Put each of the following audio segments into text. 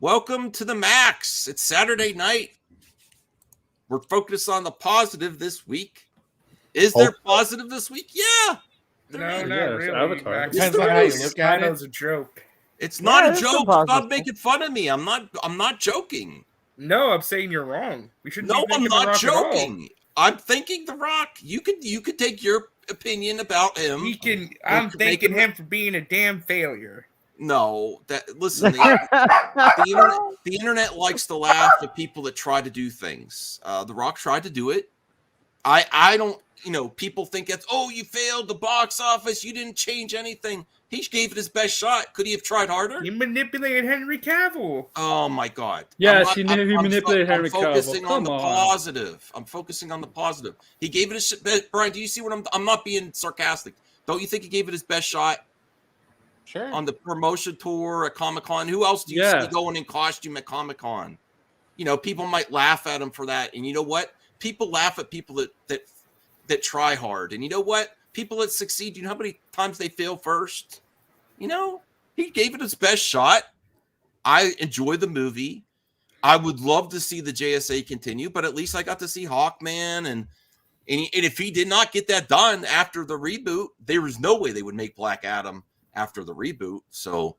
Welcome to the Max. It's Saturday night. We're focused on the positive this week. Is there positive this week? Yeah. No, not really. Avatar. Max. Depends on how you look at it. It's a joke. It's not a there's some joke. Stop positive. making fun of me. I'm not joking. No, I'm saying you're wrong. We shouldn't. No, be I'm making The not Rock at all. joking. I'm thinking The Rock. You could take your opinion about him. He can. You I'm can make thanking him- him for being a damn failure. No, listen. The internet likes to laugh at people that try to do things. The Rock tried to do it. I don't. People think it's you failed the box office. You didn't change anything. He gave it his best shot. Could he have tried harder? He manipulated Henry Cavill. Oh my God! Yes, he manipulated Henry I'm focusing Cavill. on the Come on. positive. I'm focusing on the positive. He gave it a Brian. Do you see what I'm not being sarcastic? Don't you think he gave it his best shot? Sure. On the promotion tour at Comic-Con. Who else do you see going in costume at Comic-Con? People might laugh at him for that. And you know what? People laugh at people that try hard. And you know what? People that succeed, you know how many times they fail first? He gave it his best shot. I enjoyed the movie. I would love to see the JSA continue, but at least I got to see Hawkman. And if he did not get that done after the reboot, there was no way they would make Black Adam after the reboot. So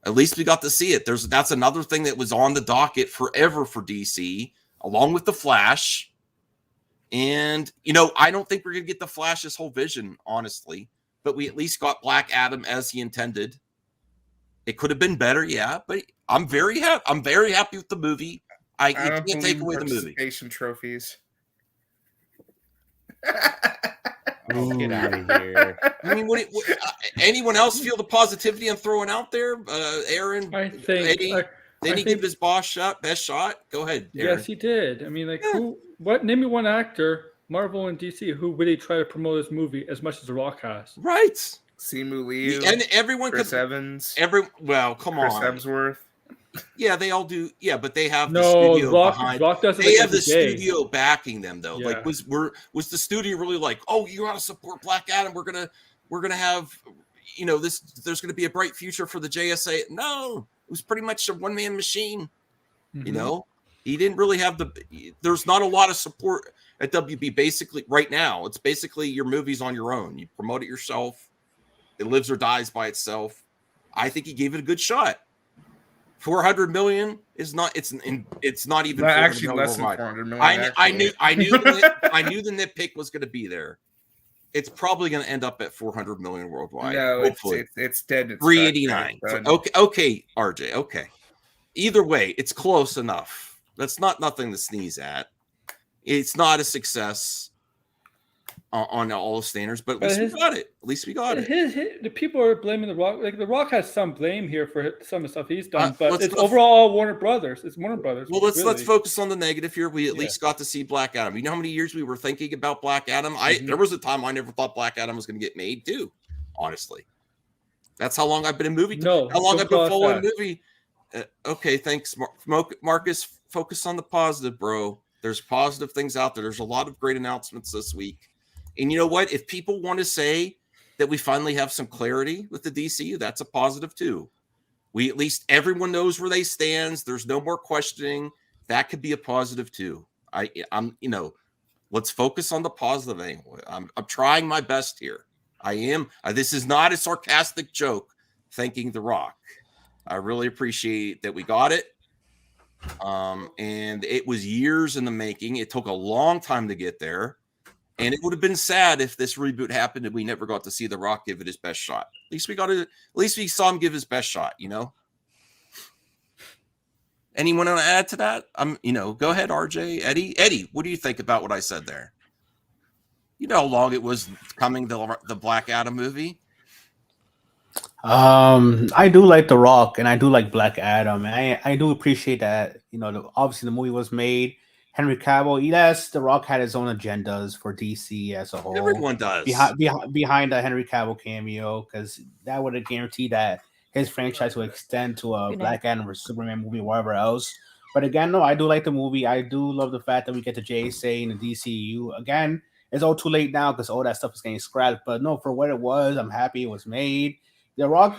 at least we got to see it. That's another thing that was on the docket forever for DC, along with the Flash. And I don't think we're gonna get the Flash's whole vision, honestly, but we at least got Black Adam as he intended. It could have been better, yeah, but I'm very happy. I'm very happy with the movie. You can't take away the movie. Participation trophies. Get out of here. I mean, anyone else feel the positivity I'm throwing out there? Aaron, I think Eddie, did he think- give his best shot? Go ahead, Aaron. Yes, he did. I mean, name me one actor, Marvel and DC, who really try to promote this movie as much as The Rock has. Right. Simu Liu. And everyone Chris could. Evans. Come Chris on. Hemsworth. Yeah, they all do. Yeah, but they have the No, studio behind. Rock doesn't. They like have the every day. studio backing them, though. Yeah. Like, was the studio really like, oh, you got to support Black Adam? We're gonna have, this. There's gonna be a bright future for the JSA. No, it was pretty much a one-man machine. Mhm. He didn't really have there's not a lot of support at WB. Basically, right now, it's basically your movie's on your own. You promote it yourself. It lives or dies by itself. I think he gave it a good shot. 400 million is not. It's not even. Actually, less than worldwide. 400 million. I knew the nitpick was going to be there. It's probably going to end up at 400 million worldwide. No, hopefully. it's dead. It's 389. done. Okay, RJ. Okay. Either way, it's close enough. That's nothing to sneeze at. It's not a success on all the standards, but at least we got it. At least we got it. The people are blaming The Rock. Like, The Rock has some blame here for some of the stuff he's done, but let's- it's overall Warner Brothers. It's Warner Brothers. Well, let's really. focus on the negative here. We at least got to see Black Adam. You know how many years we were thinking about Black Adam? There was a time I never thought Black Adam was going to get made, too. Honestly, that's how long I've been in movie. No, how long don't I've been call it following that. movie. Okay, thanks, Marcus. Focus on the positive, bro. There's positive things out there. There's a lot of great announcements this week. And you know what? If people want to say that we finally have some clarity with the DCU, that's a positive too. We at least everyone knows where they stand. There's no more questioning. That could be a positive too. I'm let's focus on the positive angle. I'm trying my best here. I am. This is not a sarcastic joke. Thanking The Rock. I really appreciate that we got it. And it was years in the making. It took a long time to get there. And it would have been sad if this reboot happened and we never got to see The Rock give it his best shot. At least we saw him give his best shot, Anyone want to add to that? Go ahead, RJ. Eddie, what do you think about what I said there? You know how long it was coming, the Black Adam movie? I do like The Rock and I do like Black Adam. And I do appreciate that, obviously the movie was made. Henry Cavill, yes, The Rock had his own agendas for DC as a whole. Everyone does. Behind the Henry Cavill cameo, because that would have guaranteed that his franchise would extend to a Black Adam or Superman movie, wherever else. But again, no, I do like the movie. I do love the fact that we get the JSA and the DCU. Again, it's all too late now because all that stuff is getting scrapped. But no, for what it was, I'm happy it was made. The Rock,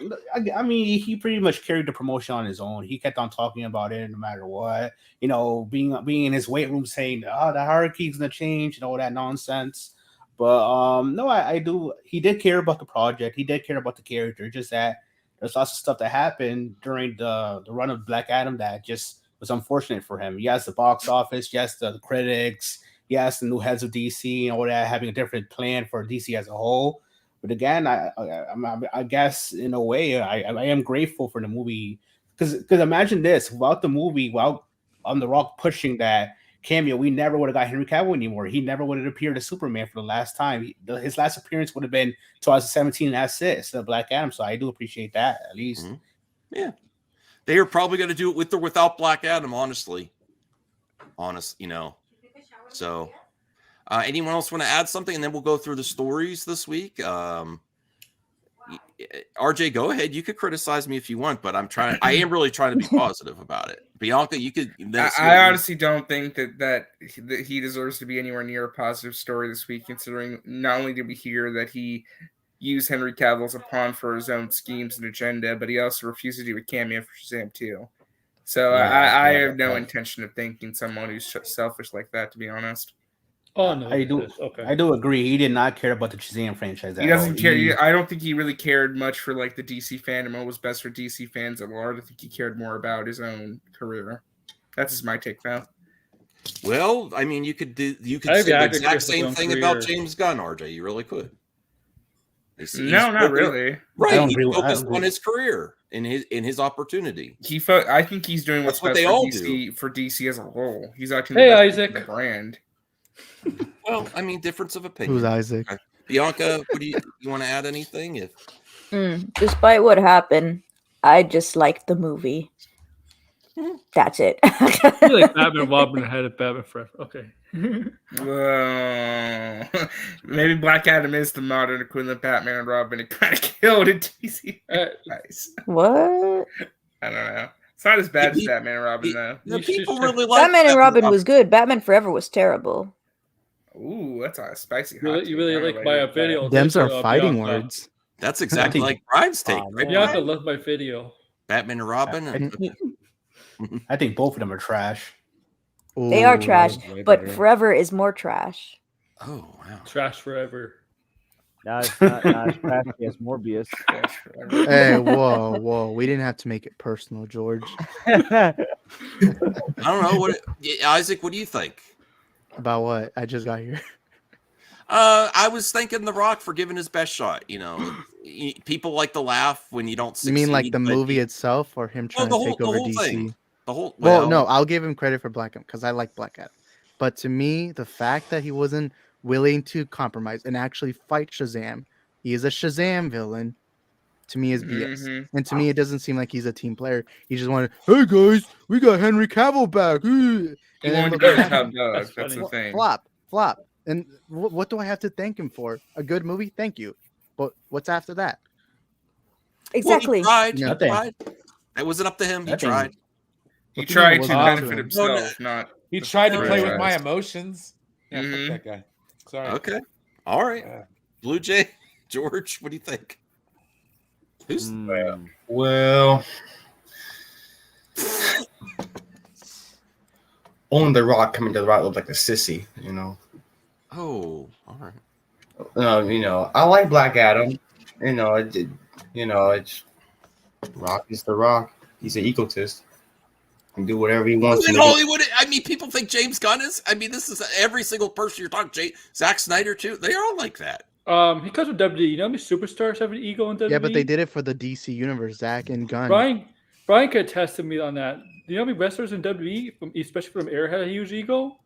I mean, he pretty much carried the promotion on his own. He kept on talking about it no matter what. You know, being in his weight room saying, "Oh, the hierarchy's gonna change," and all that nonsense. But no, I do. He did care about the project. He did care about the character. Just that there's lots of stuff that happened during the run of Black Adam that just was unfortunate for him. Yes, the box office. Yes, the critics. Yes, the new heads of DC and all that having a different plan for DC as a whole. But again, I guess in a way, I am grateful for the movie because imagine this: without the movie, without The Rock pushing that cameo, we never would have got Henry Cavill anymore. He never would have appeared as Superman for the last time. His last appearance would have been 2017, and that's it. It's the Black Adam. So I do appreciate that at least. Mm-hmm. Yeah, they are probably going to do it with or without Black Adam. Honestly, you know. So. Anyone else want to add something, and then we'll go through the stories this week. RJ, go ahead. You could criticize me if you want, but I am really trying to be positive about it. Bianca, you could. I honestly don't think that he deserves to be anywhere near a positive story this week, considering not only did we hear that he used Henry Cavill as a pawn for his own schemes and agenda, but he also refused to do a cameo for Shazam 2. So I have no intention of thanking someone who's selfish like that, to be honest. Oh no, I do. Okay. I do agree. He did not care about the Shazam franchise. He doesn't care. I don't think he really cared much for like the DC fandom. What was best for DC fans at large. I think he cared more about his own career. That's just my take, though. Well, I mean, you could say the exact same thing about James Gunn, RJ. You really could. No, not really. Right, he focused on his career and his opportunity. I think he's doing what's best for DC as a whole. He's actually the brand. Well, I mean, difference of opinion. Who's Isaac? Bianca, what do you want to add anything? Despite what happened, I just liked the movie. That's it. I feel like Batman Robin ahead of Batman Forever. Okay. Maybe Black Adam is the modern equivalent of Batman and Robin. It kind of killed it. DC. Nice. What? I don't know. It's not as bad as Batman and Robin, though. The people really like Batman and Robin was good. Batman Forever was terrible. Ooh, that's a spicy. You really like my video. Them's are fighting Bianca. words. That's exactly like Brian's take. Right? Bianca loved my video. Batman and Robin. I think both of them are trash. They are trash, but Forever is more trash. Oh wow! Trash Forever. No, it's not trash. It's Morbius. Hey, whoa! We didn't have to make it personal, George. I don't know Isaac. What do you think? About what? I just got here. I was thanking The Rock for giving his best shot. You know, people like to laugh when you don't succeed. You mean like the movie itself, or him trying to take over DC? Thing. Well, no, I'll give him credit for Black Adam because I like Black Adam. But to me, the fact that he wasn't willing to compromise and actually fight Shazam, he is a Shazam villain. To me, is BS. And to me, it doesn't seem like he's a team player. He just wanted, hey guys, we got Henry Cavill back. He wanted to go to top dog. That's the thing. Flop. And what do I have to thank him for? A good movie? Thank you. But what's after that? Exactly. Well, he tried. It wasn't up to him. He tried. He tried to benefit himself, not. He tried to play with my emotions. Yeah, fuck that guy. Sorry. Okay. All right. Blue Jay, George, what do you think? Who's well, only The Rock coming to The Rock looked like a sissy, you know. Oh, all right. You know, I like Black Adam. It's Rock is The Rock. He's an egotist. He can do whatever he wants. In Hollywood, I mean, people think James Gunn is. I mean, this is every single person you're talking. Zack Snyder too. They are all like that. He comes from WWE. You know how many superstars have an ego in WWE? Yeah, but they did it for the DC universe, Zach and Gunn. Brian could attest to me on that. Do you know how many wrestlers in WWE, especially from Air, had a huge ego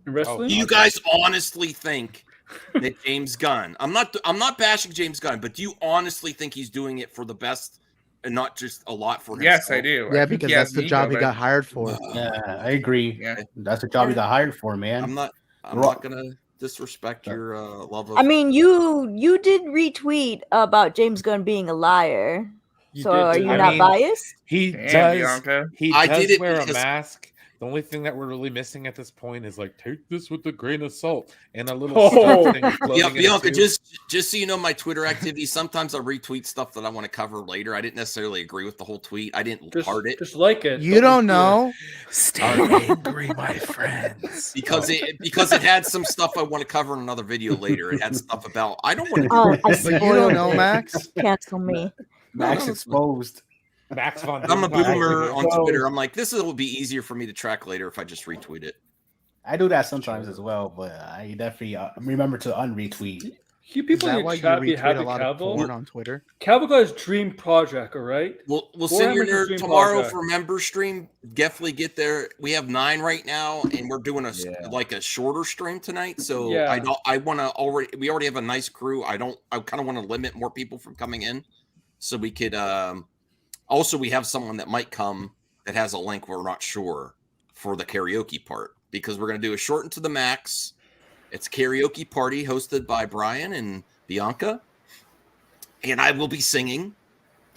in wrestling? Do you guys honestly think that James Gunn? I'm not bashing James Gunn, but do you honestly think he's doing it for the best and not just a lot for himself? Yes, I do. Yeah, because that's the job he got hired for. Yeah, I agree. Yeah. That's the job he got hired for, man. I'm not gonna disrespect your love of. I mean, you did retweet about James Gunn being a liar. So are you not biased? He does. He does wear a mask The only thing that we're really missing at this point is like, take this with a grain of salt and a little Oh. thing floating in a Bianca, tube. just so you know, my Twitter activity, sometimes I retweet stuff that I want to cover later. I didn't necessarily agree with the whole tweet. I didn't heart it Just like it. You don't know. Stay angry, my friends. because it had some stuff I want to cover in another video later. It had stuff about I don't want to. Oh, I But you don't know, spoiled it. Max. Cancel me. Max exposed. Max von I'm a Doom. boomer on No. Twitter. I'm like, this will be easier for me to track later if I just retweet it. I do that sometimes as well, but I definitely remember to unretweet. You Is people that in why the you chat be retweet happy a lot of Cavill. porn on Twitter? Cavill got his dream project, all right? We'll Warhammer's send your a nerd stream tomorrow project. for member stream. Definitely get there. We have 9 right now, and we're doing a shorter stream tonight. So Yeah. I want to we already have a nice crew. I kind of want to limit more people from coming in, so we could. Also, we have someone that might come that has a link. We're not sure for the karaoke part because we're going to do a shortened to the max. It's a karaoke party hosted by Brian and Bianca, and I will be singing.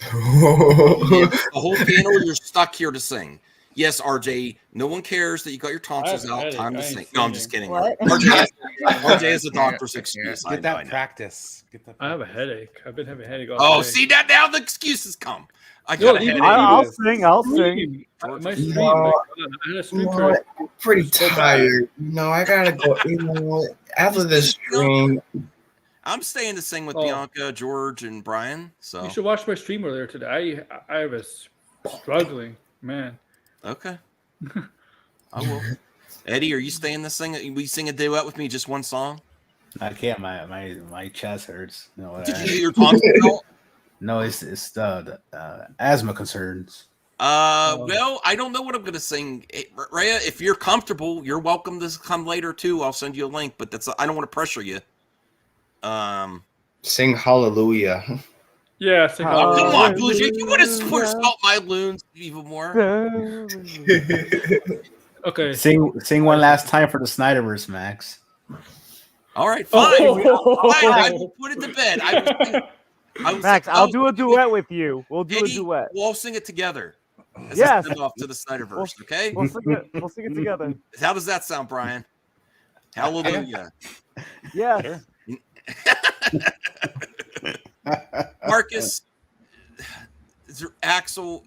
The whole panel, you're stuck here to sing. Yes, RJ, no one cares that you got your tonsils I have a out. headache. Time to I ain't sing. No, I'm just kidding. What? RJ has a doctor's excuse. I Get know, I that know. practice. Get that. I have a headache. I've been having a headache all Oh, day. see that now the excuses come. I Yo, got a even- headache. I'll sing. I'll sing. My stream. No. my God, I had a stream No, for I'm pretty so bad. tired. No, I gotta go. After this stream, I'm staying to sing with Oh. Bianca, George, and Brian. So You should watch my stream earlier today. I was struggling, man. okay, I will. Eddie, are you staying to sing? Will you sing a duet with me? Just one song? I can't. My chest hurts. No, Did you get your tonsils out? no, it's the asthma concerns. Well, I don't know what I'm going to sing. Rhea, if you're comfortable, you're welcome to come later too. I'll send you a link, but I don't want to pressure you. sing Hallelujah. Yeah, sing Oh, come on, Hallelujah. Bougie. You want to salt my loons even more? Okay. Sing one last time for the Snyderverse, Max. All right, fine. Oh. Fine, I will put it to bed. Max, I'll do a duet with you. We'll do a Eddie, duet. we'll all sing it together. As Yes. a send-off to the Snyderverse, okay? We'll sing it. We'll sing it together. How does that sound, Brian? Hallelujah. Yes. Marcus, Axel,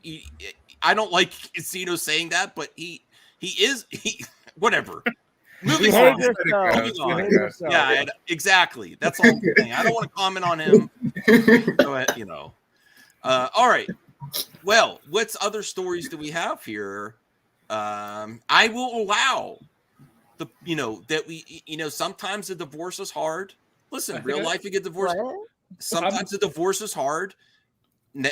I don't like Zeno saying that, but he whatever. Moving Behave on. yourself. Moving on. Behave yourself. Yeah, exactly. That's all I'm saying. I don't want to comment on him. But, all right. Well, what other stories do we have here? I will allow that we, sometimes the divorce is hard. Listen, real life, you get divorced. What? Sometimes the divorce is hard.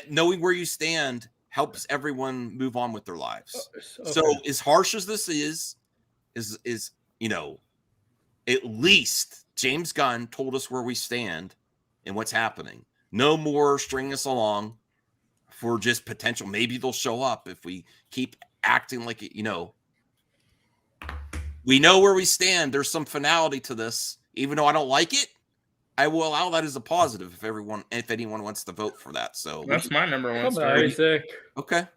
Knowing where you stand helps everyone move on with their lives. Okay. So as harsh as this is at least James Gunn told us where we stand and what's happening. No more stringing us along for just potential. Maybe they'll show up if we keep acting like it, we know where we stand. There's some finality to this. Even though I don't like it, I will allow that as a positive if anyone wants to vote for that. So That's my number one Come on, story. Isaac. okay.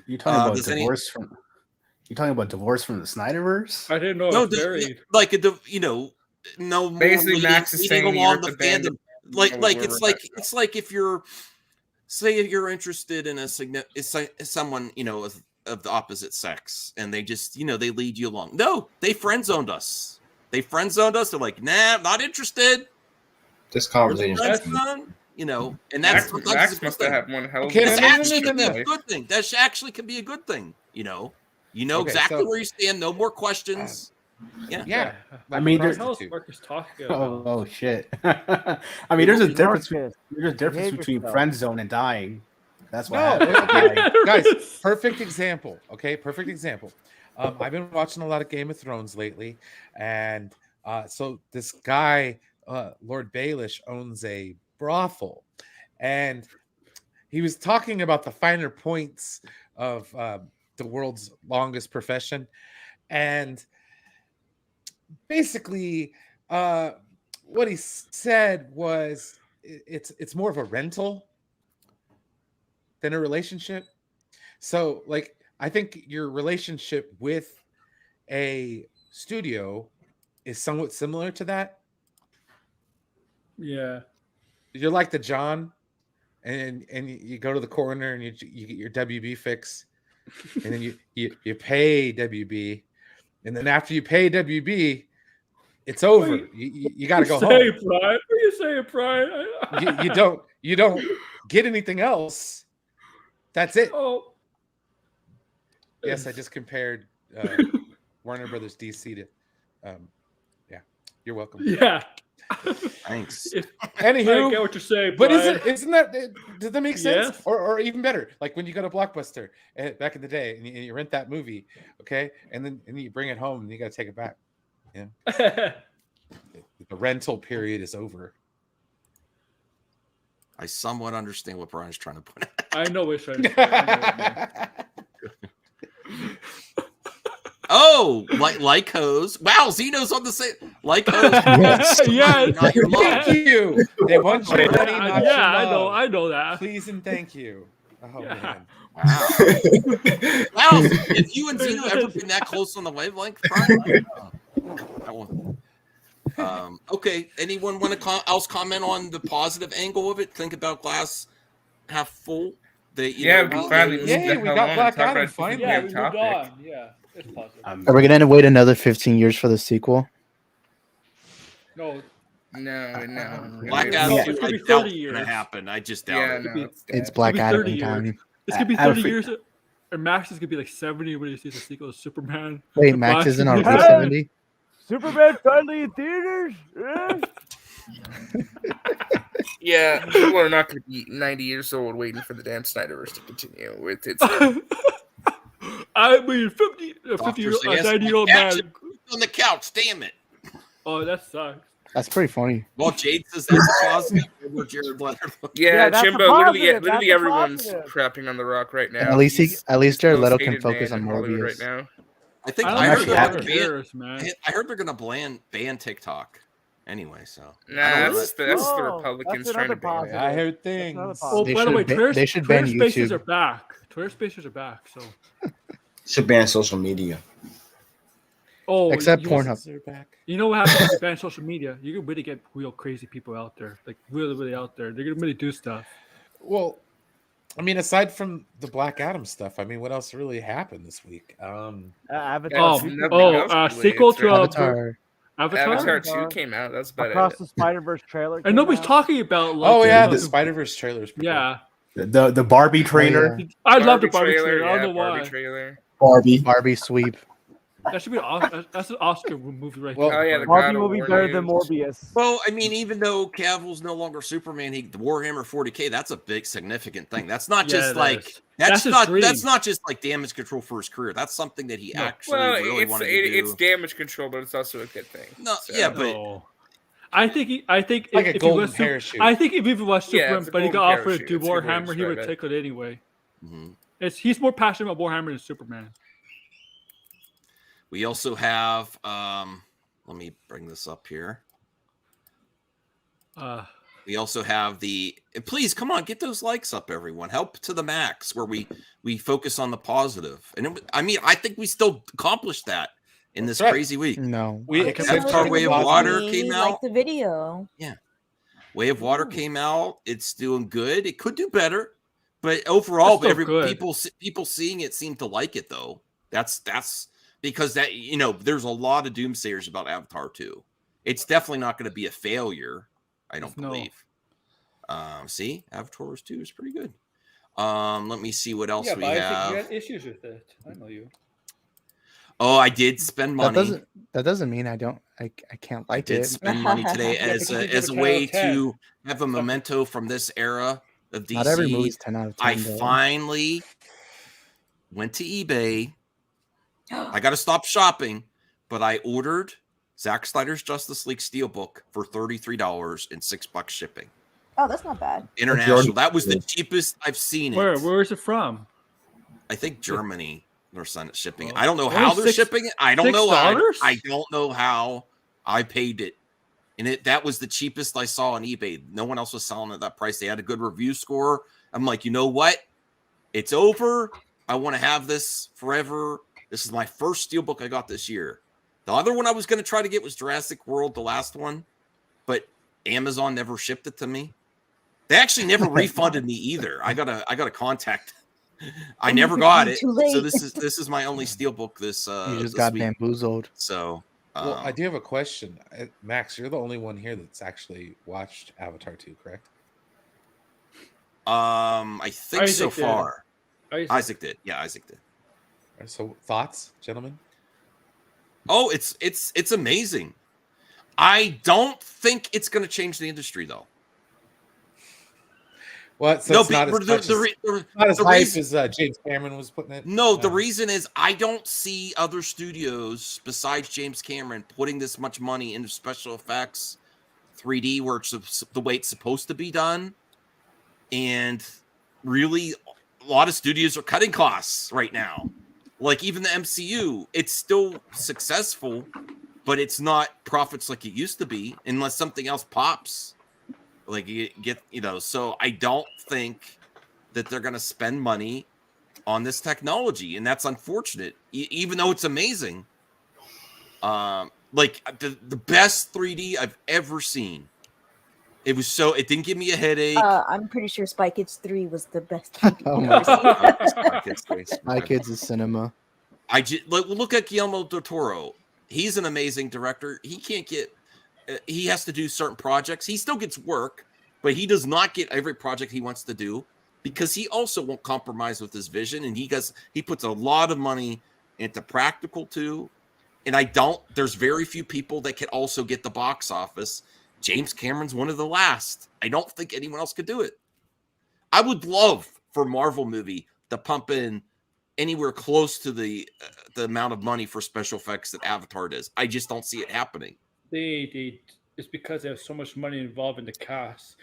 You talking about does divorce from? You talking about divorce from the Snyderverse? I didn't know No, it was married. like no more Basically, Max is leading saying along you're the the band fandom. of- Like where we're it's like if you're you're interested in someone of the opposite sex and they just they lead you along. No, they friend zoned us. They're like, nah, not interested. This conversation. That's- Friend zone, and that's Max, sometimes Max a good must thing. have had one hell of Okay, a This no, no, no, actually no, can be no. a good thing. That actually can be a good thing. You know Okay, exactly so- where you stand. No more questions. Yeah. Like, mean, what there's- the hell is Marcus talking about? Oh shit! I mean, there's a difference. Marcus, There's a difference behave between yourself. friend zone and dying. That's what No, happened. okay. Guys, perfect example. Okay, perfect example. I've been watching a lot of Game of Thrones lately, and so this guy, Lord Baelish, owns a brothel, and he was talking about the finer points of the world's longest profession, and basically, what he said was it's more of a rental than a relationship. So like I think your relationship with a studio is somewhat similar to that. Yeah. You're like the John, and you go to the corner and you get your WB fix, and then you pay WB, and then after you pay WB, it's over. You got to go home. Brian? What are you saying, Brian? you don't get anything else. That's it. Oh. Yes, I just compared Warner Brothers DC to. Yeah, you're welcome. Yeah. Thanks. Anywho, I get what you're saying, but Brian. isn't that does that make sense? Yes. Or even better, like when you go to Blockbuster back in the day and you rent that movie, okay, and then you bring it home and you got to take it back. Yeah, the rental period is over. I somewhat understand what Brian's trying to put out. I know what you're trying. Oh, Lycos. Wow, Zeno's on the same. Lycos. Yeah. Not your mom. Thank you. They want your money, not your love. I know that. Please and thank you. Oh man. Wow. Wow. Have you and Zeno ever been that close on the wavelength, Brian? Okay. Anyone want to else comment on the positive angle of it? Think about glass half full. We finally we got Black Adam finally. Yeah, we moved on. Yeah, it's positive. Are we gonna wait another 15 years for the sequel? No. Black Adam. It's gonna be 30 years. Gonna happen. I just doubt it. It's Black Adam time. It's gonna be 30 years. And Max is gonna be like 70 when he sees the sequel to Superman. Wait, Max isn't already 70? Superman finally in theaters? Yeah, people are not going to be 90 years old waiting for the damn Snyderverse to continue with its. I mean, 90-year-old man on the couch. Damn it! Oh, that sucks. That's pretty funny. Well, Jade says that's a positive. Jared Leto. Yeah, that's Jimbo. positive, Literally everyone's crapping on The Rock right now. At least Jared Leto can hated focus man on in Hollywood Morbius. right now. I think I heard they're going to ban TikTok anyway. So nah, that's the Republicans trying to ban it. I heard things. Oh, by the way, they should ban Spaces YouTube. are back. Twitter Spaces are back. So should ban social media. Oh, except Pornhub. You know what happens if you ban social media? You can really get real crazy people out there, like really out there. They're gonna really do stuff. Well, I mean, aside from the Black Adam stuff, I mean, what else really happened this week? Avatar. Sequel to Avatar. Avatar 2 came out. That's about Across it. the Spider-Verse trailer. And nobody's talking about. The Spider-Verse trailers. Yeah. The Barbie trailer. I love the Barbie trailer. I don't know why. Barbie sweep. That should be that's an Oscar movie right Well, there. Barbie will be better than Morbius. Well, I mean, even though Cavill's no longer Superman, the Warhammer 40K, that's a big significant thing. That's not just that's not just like damage control for his career. That's something that he actually really wanted to do. It's damage control, but it's also a good thing. No, so. yeah, but I think like a golden parachute. I think if he was Superman, but he got offered to do It's a good way to Warhammer, he would describe take it anyway. Mm-hmm. He's more passionate about Warhammer than Superman. We also have, let me bring this up here. We also have please come on, get those likes up, everyone. Help to the max, where we focus on the positive. And I think we still accomplished that in this crazy week. No, Avatar: Way of Water came out. Like the video. Yeah, Way of Water came out. It's doing good. It could do better, but overall, people seeing it seem to like it though. That's because there's a lot of doomsayers about Avatar 2. It's definitely not going to be a failure, I don't believe. See, Avatar 2 is pretty good. Let me see what else we have. I think you had issues with it. I know you. Oh, I did spend money. That doesn't mean I can't like it. I did spend money today as a way to have a memento from this era of DC. Not every movie's 10 out of 10. I finally went to eBay. I got to stop shopping, but I ordered Zack Snyder's Justice League Steelbook for $33 and $6 shipping. Oh, that's not bad. International. That was the cheapest I've seen it. Where is it from? I think Germany. They're shipping it. I don't know how they're shipping it. I don't know. I don't know how I paid it. And that was the cheapest I saw on eBay. No one else was selling at that price. They had a good review score. I'm like, you know what? It's over. I want to have this forever. This is my first Steelbook I got this year. The other one I was going to try to get was Jurassic World, the last one, but Amazon never shipped it to me. They actually never refunded me either. I got a contact. I never got it. So this is my only Steelbook this You just this got week. bamboozled. So Well, I do have a question. Max, you're the only one here that's actually watched Avatar 2, correct? I think so Isaac did. far. Isaac. Did. Yeah, Isaac did. All right, so thoughts, gentlemen? Oh, it's amazing. I don't think it's going to change the industry though. Well, so No, it's not but as not as the hype reason- as James Cameron was putting it. No, the reason is I don't see other studios besides James Cameron putting this much money into special effects, 3D, where it's the way it's supposed to be done. And really, a lot of studios are cutting costs right now. Like even the MCU, it's still successful, but it's not profits like it used to be unless something else pops. Like you get, so I don't think that they're going to spend money on this technology, and that's unfortunate. Even though it's amazing, like the best 3D I've ever seen. It didn't give me a headache. I'm pretty sure Spy Kids 3 was the best. Oh my God. Spy Kids 3. My kids is cinema. Look at Guillermo del Toro. He's an amazing director. He can't get. He has to do certain projects. He still gets work, but he does not get every project he wants to do because he also won't compromise with his vision. And he puts a lot of money into practical too. And there's very few people that can also get the box office. James Cameron's one of the last. I don't think anyone else could do it. I would love for a Marvel movie to pump in anywhere close to the amount of money for special effects that Avatar does. I just don't see it happening. It's because they have so much money involved in the cast.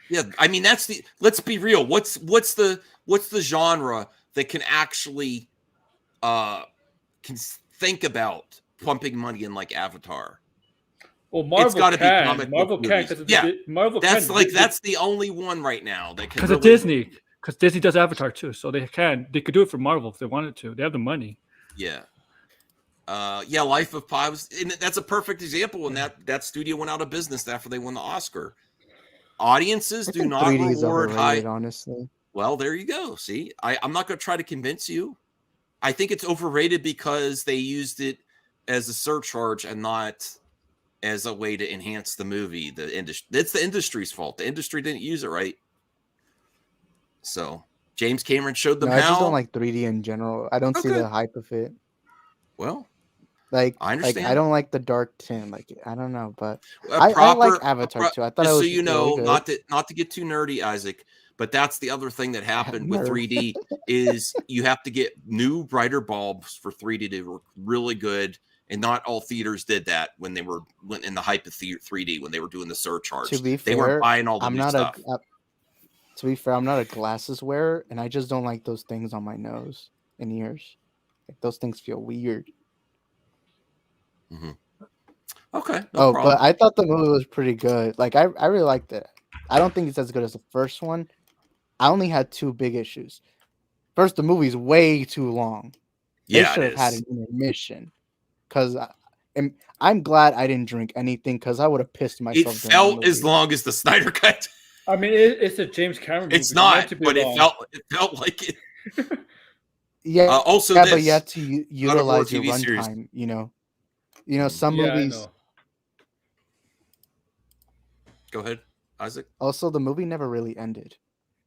Yeah. I mean, let's be real. What's the genre that can actually can think about pumping money in like Avatar? Well, Marvel it's got to be comic Marvel book can movies. because Yeah, Marvel that's can. that's the only one right now that can. Because of Disney. Because Disney does Avatar too, so they could do it for Marvel if they wanted to. They have the money. Yeah. Life of Pi and that's a perfect example when that studio went out of business after they won the Oscar. Audiences do not 3D is reward overrated, high. honestly. Well, there you go. See, I'm not going to try to convince you. I think it's overrated because they used it as a surcharge and not as a way to enhance the movie. It's the industry's fault. The industry didn't use it right. So James Cameron showed them No, how. I just don't like 3D in general. I don't see Okay. the hype of it. Well, Like I understand. I don't like the dark tint. Like I don't know, but A I like proper- Avatar too. I thought it Just was so you know, really good. not to get too nerdy, Isaac, but that's the other thing that happened with Nerd. 3D is you have to get new brighter bulbs for 3D to work really good, and not all theaters did that when they went in the hype of 3D when they were doing the surcharge. To be they fair, weren't buying all the I'm new not stuff. to be fair, I'm not a glasses wearer, and I just don't like those things on my nose and ears. Like those things feel weird. Okay. Oh, problem. but I thought the movie was pretty good. Like I really liked it. I don't think it's as good as the first one. I only had two big issues. First, the movie's way too long. They Yeah, should it have had is. an intermission. Because I'm glad I didn't drink anything because I would have pissed It myself. during the felt as movie. long as the Snyder Cut. I mean, it's a James Cameron movie. It's They're meant not, to be but long. it felt like it. Yeah, Also, yeah, this but you have to utilize your TV series. runtime. You know, some Yeah, I movies. know. Go ahead, Isaac. Also, the movie never really ended.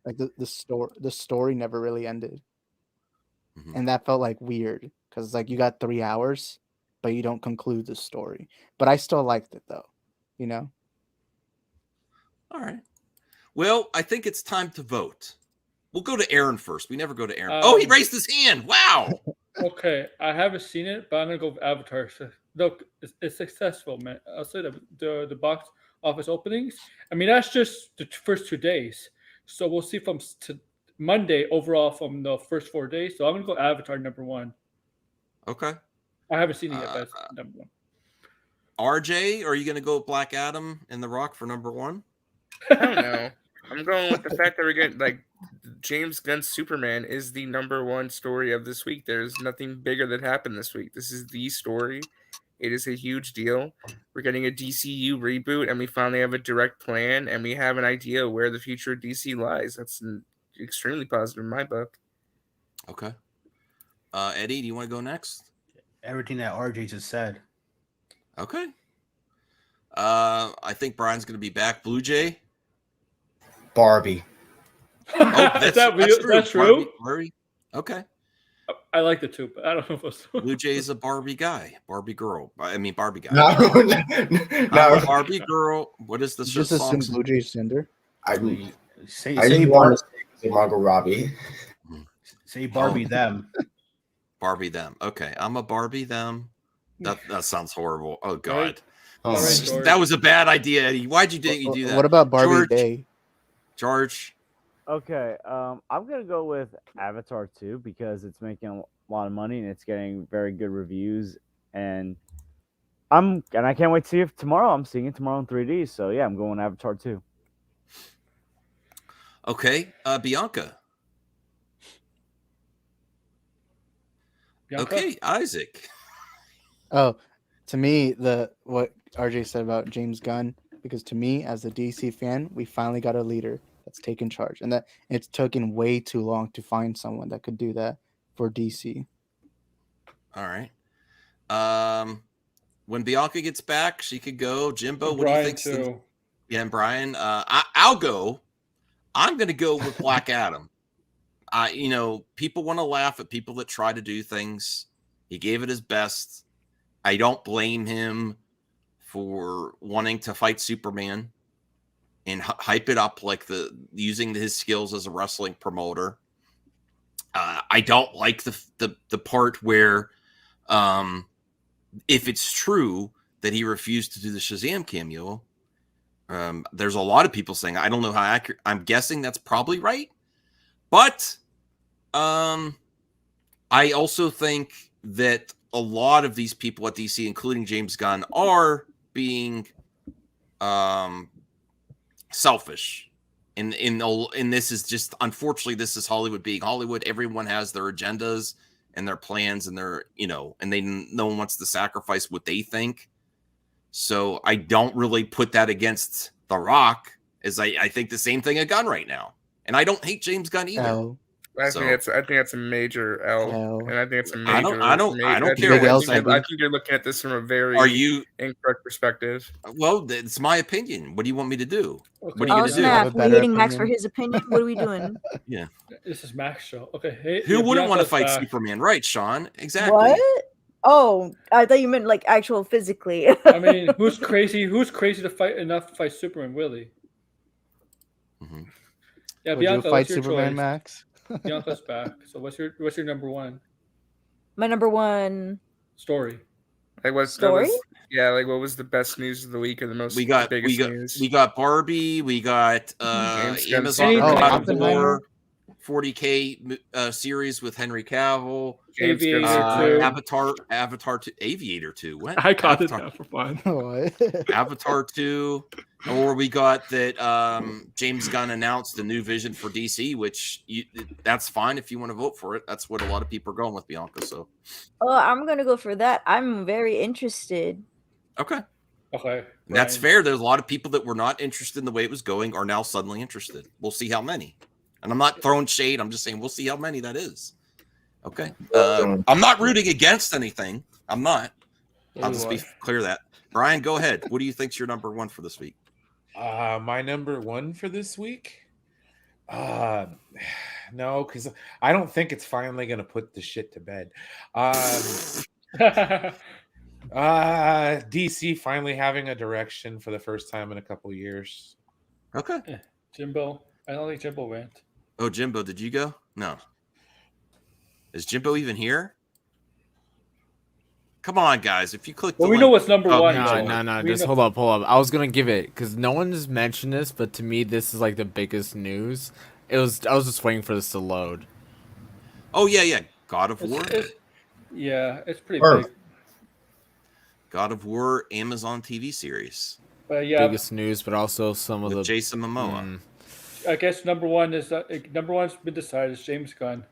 Like the story never really ended, Mhm. and that felt like weird because like you got 3 hours, but you don't conclude the story. But I still liked it though. You know. All right. Well, I think it's time to vote. We'll go to Aaron first. We never go to Aaron. Oh, he raised his hand. Wow. Okay, I haven't seen it, but I'm gonna go with Avatar. So, look, it's successful, man. I'll say that the box office openings. I mean, that's just the first 2 days. So we'll see from Monday overall from the first 4 days. So I'm gonna go Avatar number 1. Okay. I haven't seen it yet, but it's number 1. RJ, are you going to go with Black Adam and The Rock for number 1? I don't know. I'm going with the fact that we're getting like James Gunn's Superman is the #1 story of this week. There's nothing bigger that happened this week. This is the story. It is a huge deal. We're getting a DCU reboot, and we finally have a direct plan, and we have an idea of where the future of DC lies. That's extremely positive in my book. Okay. Eddie, do you want to go next? Everything that RJ just said. Okay. I think Brian's going to be back. Blue Jay. Barbie. Oh, that's true. Barbie. Okay. I like the two, but I don't know if it's Blue Jay is a Barbie guy, Barbie girl. Barbie guy. No, I'm a Barbie girl. What is the Just song? assume Blue Jay's gender. I Say just want to say Margot Robbie. Say Barbie them. Barbie them. Okay, I'm a Barbie them. That sounds horrible. Oh God. Right. Oh, All right, George. That was a bad idea, Eddie. Why'd you do that? What about Barbie George? Day? George? Okay, I'm gonna go with Avatar 2 because it's making a lot of money and it's getting very good reviews, and I can't wait to see it tomorrow. I'm seeing it tomorrow in 3D, so yeah, I'm going Avatar 2. Okay, Bianca. Bianca? Okay, Isaac. Oh, to me, what RJ said about James Gunn, because to me, as a DC fan, we finally got a leader that's taken charge, and that it's taken way too long to find someone that could do that for DC. All right. When Bianca gets back, she could go. Jimbo, what Brian do you think? too. Yeah, and Brian. I'll go. I'm going to go with Black Adam. People want to laugh at people that try to do things. He gave it his best. I don't blame him for wanting to fight Superman and hype it up like using his skills as a wrestling promoter. I don't like the part where, if it's true that he refused to do the Shazam cameo, there's a lot of people saying, I don't know how accurate. I'm guessing that's probably right. But I also think that a lot of these people at DC, including James Gunn, are being selfish. And this is just, unfortunately, this is Hollywood being Hollywood. Everyone has their agendas and their plans and their, and no one wants to sacrifice what they think. So I don't really put that against The Rock, as I think the same thing of Gunn right now. And I don't hate James Gunn either. I think that's a major L, and I think it's a major. I don't care. I think you're looking at this from a very incorrect perspective. Well, it's my opinion. What do you want me to do? Okay. What are you going to do? Snap. We're hitting Max for his opinion. What are we doing? Yeah. This is Max show. Okay. Hey, who wouldn't want to fight Superman, right, Sean? Exactly. What? Oh, I thought you meant like actual physically. I mean, who's crazy? Who's crazy to fight enough to fight Superman? Willie. Mm-hmm. Yeah, Would Bianca, you fight what's your Superman, choice? Max? Bianca's back. So what's your number one My number one story? Like what story? What was the best news of the week or the most biggest news? We got Barbie. We got Amazon God of War 40K series with Henry Cavill. Avatar 2, Aviator 2. What? I caught it for fun. Avatar 2. Or we got that James Gunn announced a new vision for DC, which that's fine if you want to vote for it. That's what a lot of people are going with, Bianca. So, I'm gonna go for that. I'm very interested. Okay. Okay. That's fair. There's a lot of people that were not interested in the way it was going are now suddenly interested. We'll see how many. And I'm not throwing shade. I'm just saying we'll see how many that is. Okay. I'm not rooting against anything. I'm not. I'll just be clear that. Brian, go ahead. What do you think's your number one for this week? My number one for this week? No, because I don't think it's finally going to put the shit to bed. DC finally having a direction for the first time in a couple years. Okay. Yeah. Jimbo. I don't think Jimbo went. Oh, Jimbo, did you go? No. Is Jimbo even here? Come on, guys. If you click the we link. know what's number one. No. Just hold up. I was going to give it because no one's mentioned this, but to me, this is like the biggest news. I was just waiting for this to load. Oh, yeah. God of War. It's pretty big. God of War Amazon TV series. But yeah, biggest news, but also some of the Jason Momoa. I guess number one's been decided. It's James Gunn.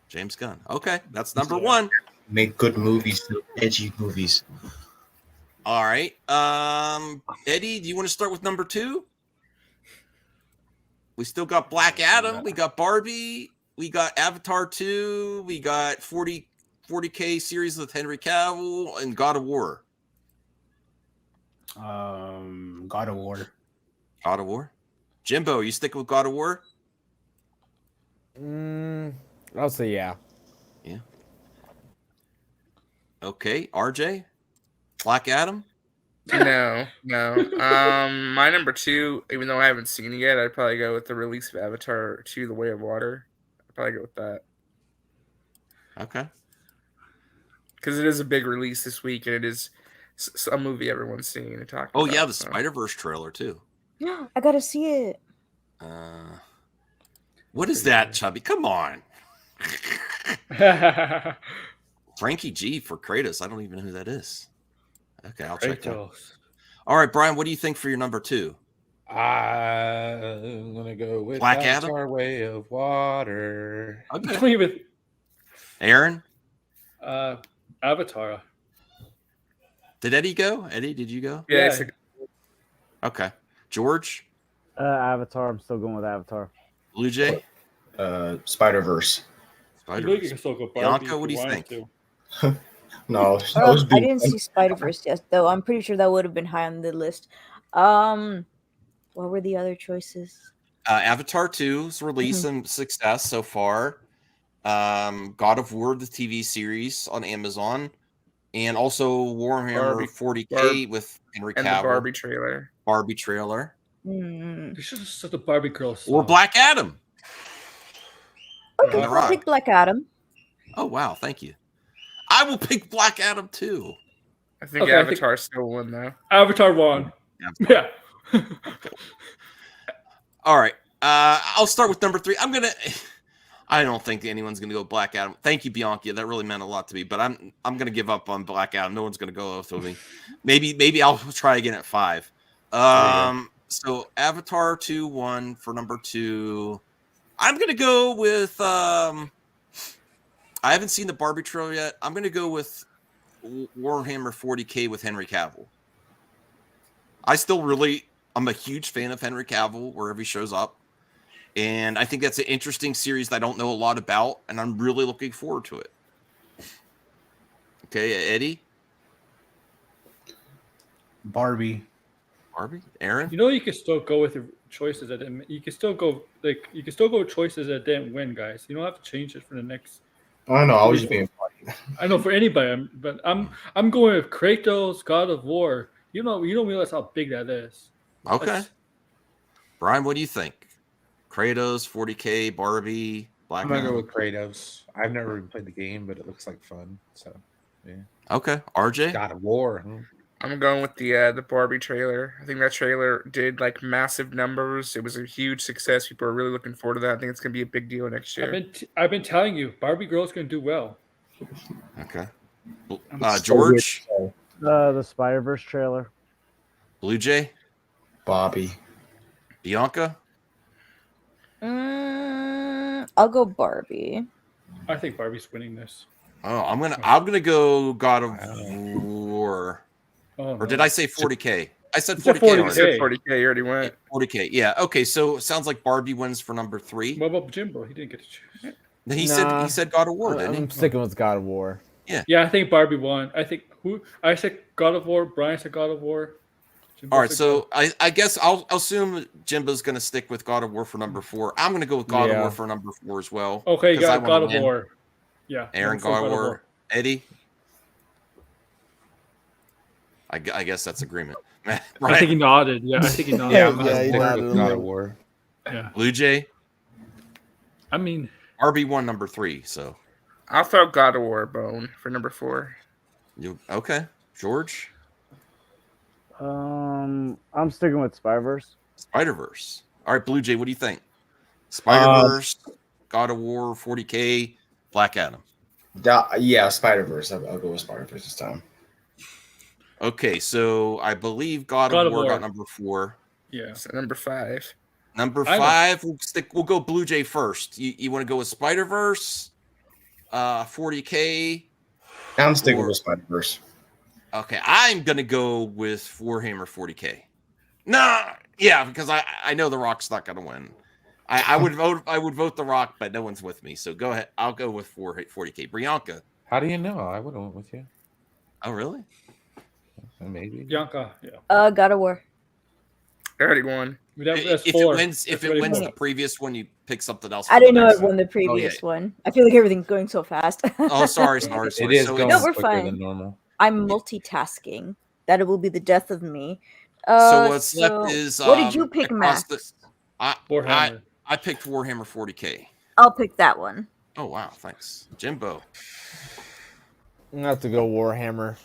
James Gunn. Okay, that's number Yeah. one. Make good movies, edgy movies. All right. Eddie, do you want to start with number 2? We still got Black Adam. We got Barbie. We got Avatar 2. We got 40K series with Henry Cavill and God of War. God of War. God of War. Jimbo, you sticking with God of War? I'll say yeah. Yeah. Okay. RJ? Black Adam? No. My number 2, even though I haven't seen it yet, I'd probably go with the release of Avatar 2: The Way of Water. I'd probably go with that. Okay. Because it is a big release this week, and it is a movie everyone's seeing and talking Oh, about. yeah, the so. Spider-Verse trailer, too. I gotta see it. What is that, Chubby? Come on. Frankie G for Kratos. I don't even know who that is. Okay, I'll check that. Kratos. All right, Brian, what do you think for your number 2? I'm gonna go with Black Adam? Avatar: Way of Water. Okay. Don't even. Aaron? Avatar. Did Eddie go? Eddie, did you go? Yeah, Yeah. it's Okay. George? Avatar. I'm still going with Avatar. Blue Jay? Spider-Verse. You know you can still go Barbie Bianca, if what do you wanted think? to. No, I was I being didn't see Spider-Verse yet, though. I'm pretty sure that would have been high on the list. What were the other choices? Avatar 2's release and success so far. God of War, the TV series on Amazon. And also Warhammer 40K with Henry and Cavill. the Barbie trailer. Barbie trailer. Mm. You should have said the Barbie girl. Or song. Black Adam. Okay, The I'll Rock. pick Black Adam. Oh, wow. Thank you. I will pick Black Adam too. I think Okay, I think- Avatar still won, though. Avatar won. Yeah. All right. I'll start with number 3. I don't think anyone's gonna go Black Adam. Thank you, Bianca. That really meant a lot to me. But I'm gonna give up on Black Adam. No one's gonna go with me. Maybe I'll try again at 5. So Avatar 2-1 for number 2. I'm gonna go with I haven't seen the Barbie trailer yet. I'm gonna go with Warhammer 40K with Henry Cavill. I'm a huge fan of Henry Cavill wherever he shows up. And I think that's an interesting series that I don't know a lot about, and I'm really looking forward to it. Okay, Eddie? Barbie. Aaron? You know you can still go with your choices that didn't. You can still go with choices that didn't win, guys. You don't have to change it for the next. I know. I was just being funny. I know for anybody, but I'm going with Kratos, God of War. You don't realize how big that is. Okay. That's- Brian, what do you think? Kratos, 40K, Barbie, Black I'm gonna go Adam? with Kratos. I've never even played the game, but it looks like fun. So, yeah. Okay. RJ? God of War. I'm going with the Barbie trailer. I think that trailer did like massive numbers. It was a huge success. People are really looking forward to that. I think it's gonna be a big deal next year. I've been telling you, Barbie girl's gonna do well. Okay. So George? The Spider-Verse trailer. Blue Jay? Bobby. Bianca? I'll go Barbie. I think Barbie's winning this. Oh, I'm gonna go God of War. Oh, Or did I say 40K? I said You said 40K. You already. said 40K. You already went. 40K. Yeah. Okay. So it sounds like Barbie wins for number 3. What about Jimbo? He didn't get to choose. He Nah. said God of War, didn't he? I'm sticking with God of War. Yeah, I think Barbie won. I said God of War. Brian said God of War. Jimbo All right, said so I guess I'll assume Jimbo's going to stick with God of War for number 4. I'm going to go with God of War for number 4 as well. Okay, you 'cause I got wanna God of win. War. Yeah. Aaron, number 4, God of War. Eddie? I guess that's agreement. I Right? think he nodded. Yeah, I think he nodded. Yeah, Yeah, I'm you gonna got stick it. with God of War. Yeah. Blue Jay? I mean, RB won number 3, so. I'll throw God of War a bone for number 4. Okay. George? I'm sticking with Spider-Verse. Spider-Verse. All right, Blue Jay, what do you think? Spider-Verse, God of War, 40K, Black Adam. Yeah, Spider-Verse. I'll go with Spider-Verse this time. Okay, so I believe God God of of War War. got number 4. yeah. So number 5. Number I know. 5, we'll go Blue Jay first. You want to go with Spider-Verse, 40K? I'm sticking with Spider-Verse. Okay, I'm gonna go with Warhammer 40K. No, yeah, because I know The Rock's not gonna win. I would vote The Rock, but no one's with me. So go ahead. I'll go with 40K. Bianca. How do you know? I would have went with you. Oh, really? Maybe. Bianca, yeah. God of War. I already won. If it wins the previous one, you pick something else. I didn't know next it won the one. previous one. I feel like everything's going so fast. Oh, sorry. It is So going No, we're quicker fine. than normal. I'm multitasking. That it will be the death of me. So what's left is what did you pick, across Max? Warhammer. I picked Warhammer 40K. I'll pick that one. Oh wow, thanks, Jimbo. I'm gonna have to go Warhammer.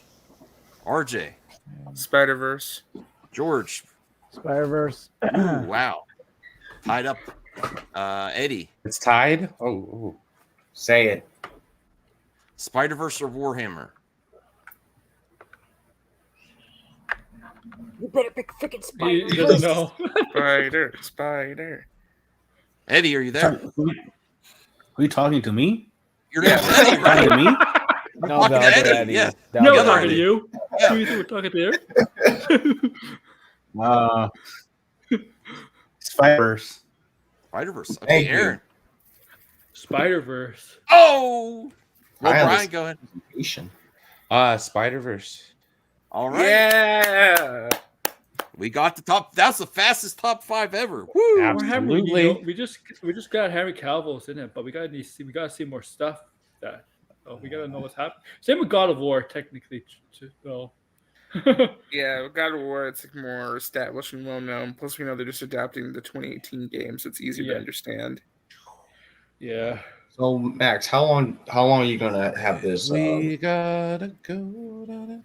RJ, Spider-Verse. George. Spider-Verse. Ooh, wow, tied up. Eddie. It's tied. Oh, Say it. Spider-Verse or Warhammer? You better pick freaking He Spider. doesn't know. Spider. Eddie, are you there? Who are you talking to me? You're not Eddie, right? Talking to me? No, talking the to other Eddie, Eddie. yeah. The No, other we're talking Eddie. to you. Yeah. Who you think we're talking to? Spider-Verse. Spider-Verse. Okay, Thank you. Aaron. Spider-Verse. Oh, well, I Brian, go ahead. Spider-Verse. All right. Yeah. We got the top. That's the fastest top 5 ever. Woo! Warhammer, Absolutely. we just got Henry Cavill's in it, but we gotta see more stuff. We gotta know what's happening. Same with God of War, technically. Though. Yeah, God of War, it's more established and well known. Plus, we know they're just adapting the 2018 games. So it's easier to understand. Yeah. So Max, how long are you gonna have this? We gotta go.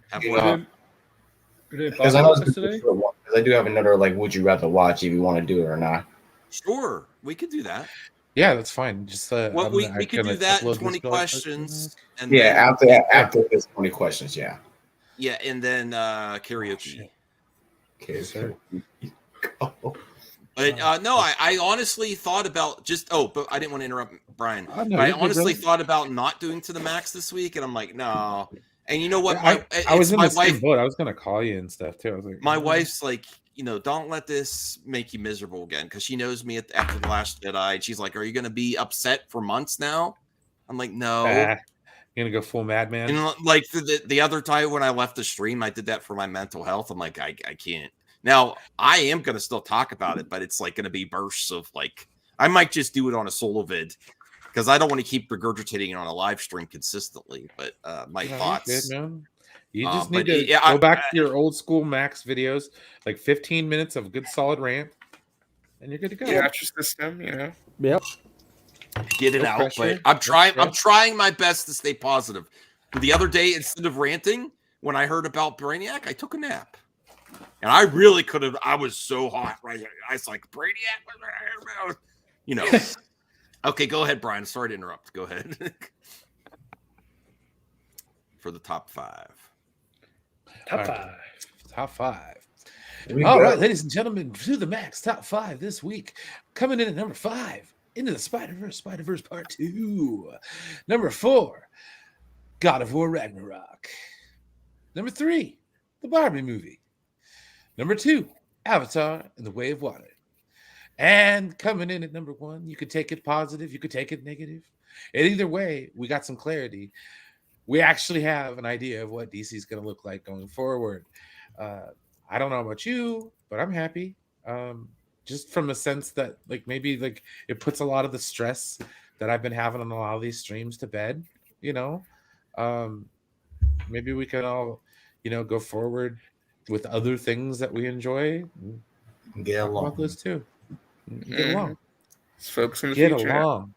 Because I know it's been for a while, 'cause I do have another would you rather watch if you want to do it or not. Sure, we could do that. Yeah, that's fine. Just Well, we could do that in 20 questions. And Yeah, then, after this 20 questions, yeah. Yeah, and then karaoke. Okay, so But no, I honestly thought about but I didn't want to interrupt Brian. Oh, no, But I you're good, honestly brother. thought about not doing to the max this week, and I'm like, no. And you know what? I was in my the same wife. boat. I was gonna call you and stuff too. I was like, My wife's like, don't let this make you miserable again, because she knows me after the Last Jedi. And she's like, are you going to be upset for months now? I'm like, no. You're gonna go full madman. And like the other time when I left the stream, I did that for my mental health. I'm like, I can't. Now I am going to still talk about it, but it's like going to be bursts of I might just do it on a solo vid, because I don't want to keep regurgitating it on a live stream consistently. But my thoughts. Good, man. You just need but to go back to your old school Max videos, like 15 minutes of good solid rant, and you're good to go. Yeah, your system, Yep. Get it No out. pressure. But I'm trying. No I'm trying my best to stay positive. The other day, instead of ranting, when I heard about Brainiac, I took a nap, and I really could have. I was so hot, right? I was like, Brainiac, Okay, go ahead, Brian. Sorry to interrupt. Go ahead. For the top 5. Top five. All right, ladies and gentlemen, to the Max top 5 this week. Coming in at number 5, Into the Spider-Verse Part 2. Number 4, God of War Ragnarok. Number 3, the Barbie movie. Number 2, Avatar and the Way of Water. And coming in at number 1, you could take it positive, you could take it negative. And either way, we got some clarity. We actually have an idea of what DC is going to look like going forward. I don't know about you, but I'm happy. Just from a sense that maybe it puts a lot of the stress that I've been having on a lot of these streams to bed. Maybe we can all, go forward with other things that we enjoy. Get Talk along. about those too. Get along. Let's focus on the Get future. along.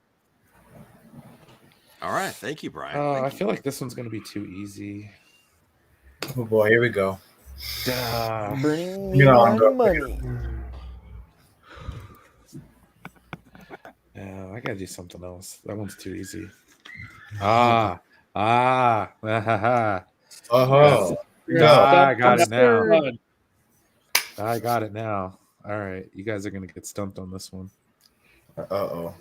All right, thank you, Brian. I feel like this one's going to be too easy. Oh boy, here we go. Bring me Yeah, my go. money. Yeah, I gotta do something else. That one's too easy. Ah. Oh, I got it now. I got it now. All right, you guys are gonna get stumped on this one. Uh-oh.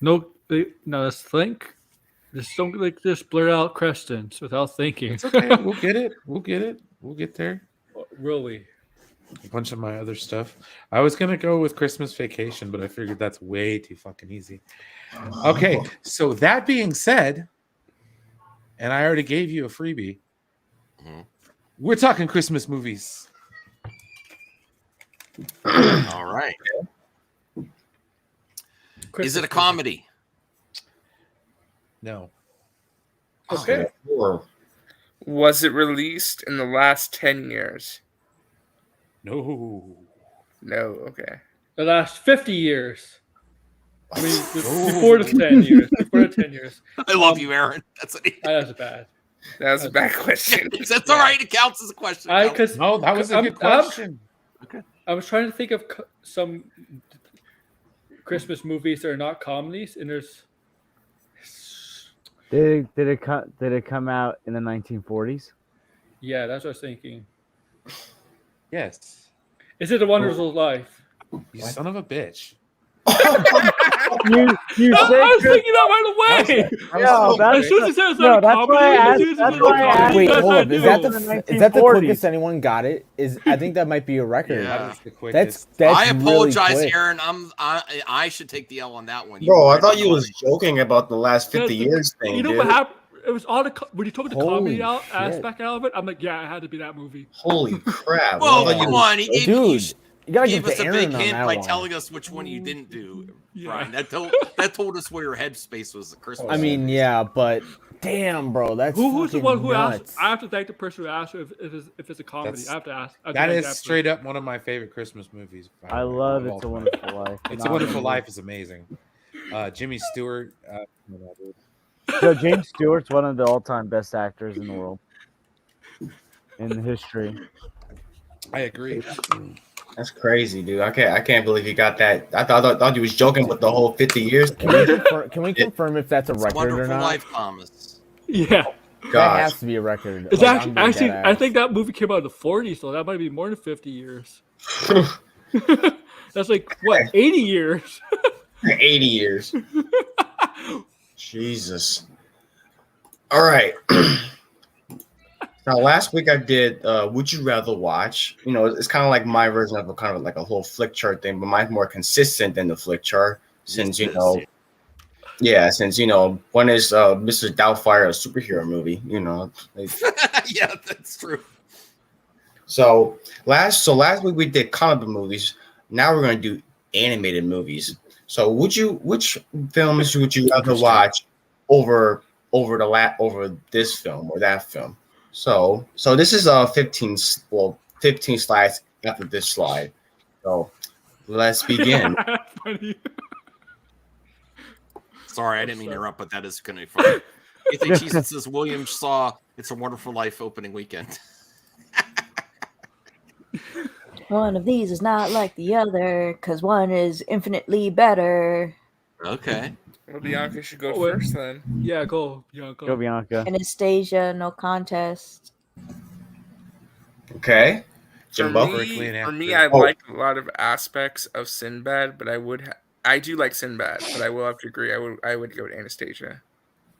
No, let's think. Just don't just blur out Creston's without thinking. It's okay. We'll get it. We'll get it. We'll get there. Really? A bunch of my other stuff. I was gonna go with Christmas Vacation, but I figured that's way too fucking easy. Okay, so that being said, and I already gave you a freebie. We're talking Christmas movies. All right. Is it a comedy? No. Okay. Was it released in the last 10 years? No. No. Okay. The last 50 years. I mean, before the 10 years. Before the 10 years. I love you, Aaron. That's bad. That was a bad question. That's all right. It counts as a question. No, that was a good question. Okay. I was trying to think of some Christmas movies that are not comedies, and there's. Did it come out in the 1940s? Yeah, that's what I was thinking. Yes. Is it The Wonders of Life? You son of a bitch. you I was thinking that right away. That's why I asked. Wait, hold up. Is that the quickest anyone got it? I think that might be a record. Yeah. That is the quickest. That's I apologize, really quick. Aaron. I should take the L on that one. Bro, I thought you was joking about the last 50 years thing. You know dude. what happened? It was all when you took the comedy Holy aspect out of it. I'm like, yeah, it had to be that movie. Holy crap! Well, I thought you come was- on. He Dude, you gotta gave give us to a big Aaron on hint that by one. telling us which one you didn't do, Yeah. Brian. That told us where your headspace was at Christmas. I mean, yeah, but damn, bro, that's Who's the one who nuts. asked? I have to thank the person who asked if it's a comedy. That's- I have to ask. I have to That thank is person. straight up one of my favorite Christmas movies. by I the way, love of all It's a time. Wonderful Life. It's a Wonderful Life is amazing. Jimmy Stewart. So James Stewart's one of the all-time best actors in the world, in history. I agree. That's crazy, dude. I can't believe you got that. I thought you was joking with the whole 50 years. Can we confirm if that's a record or Wonderful not? Life, Thomas. Yeah. That Gosh. has to be a record. It's Like, I'm being actually, dead I ass. think that movie came out in the 40s, so that might be more than 50 years. That's like, what, 80 years? 80 years. Jesus. All right. Now, last week I did Would You Rather Watch? You know, it's kind of like my version of a kind of like a whole flick chart thing, but mine's more consistent than the flick chart since, you know, when is Mr. Doubtfire a superhero movie, you know. Yeah, that's true. So last week we did comic book movies. Now we're going to do animated movies. So which films would you rather watch over this film or that film? So this is 15 slides after this slide. So let's begin. Sorry, I didn't mean to interrupt, but that is going to be funny. Ethan Cheeseman says Williams saw It's a Wonderful Life opening weekend. One of these is not like the other because one is infinitely better. Okay. Well, Bianca should go wait. first then. Yeah, go, Bianca. Go Bianca. Anastasia, no contest. Okay. For Jimbo. me, I like a lot of aspects of Sinbad, but I do like Sinbad, but I will have to agree. I would go with Anastasia.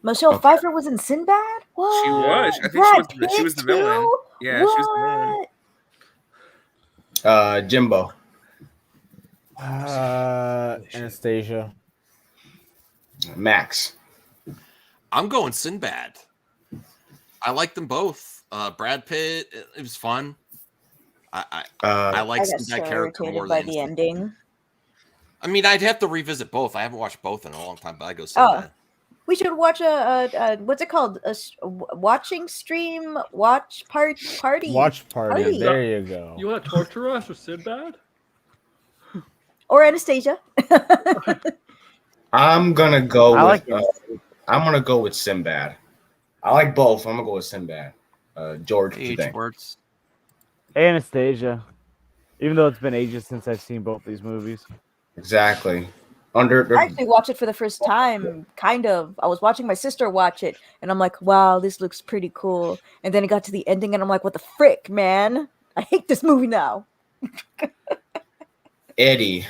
Michelle Pfeiffer was in Sinbad? What? She was. I think Brad she was the Pitt villain. too? Yeah, she was the villain. What? Jimbo. Anastasia. Max. I'm going Sinbad. I like them both. Brad Pitt, it was fun. I like I got so Sinbad character irritated more by than the ending. I mean, I'd have to revisit both. I haven't watched both in a long time, but I go Sinbad. We should watch a what's it called? Watching stream watch party. Watch party. There you go. You want to torture us with Sinbad? Or Anastasia. I'm gonna go I with like I'm gonna go with Sinbad. I like both. I'm gonna go with Sinbad. George, what you Age think? words. Anastasia. Even though it's been ages since I've seen both these movies. Exactly. I actually watched it for the first time, kind of. I was watching my sister watch it, and I'm like, wow, this looks pretty cool. And then it got to the ending, and I'm like, what the frick, man? I hate this movie now. Eddie.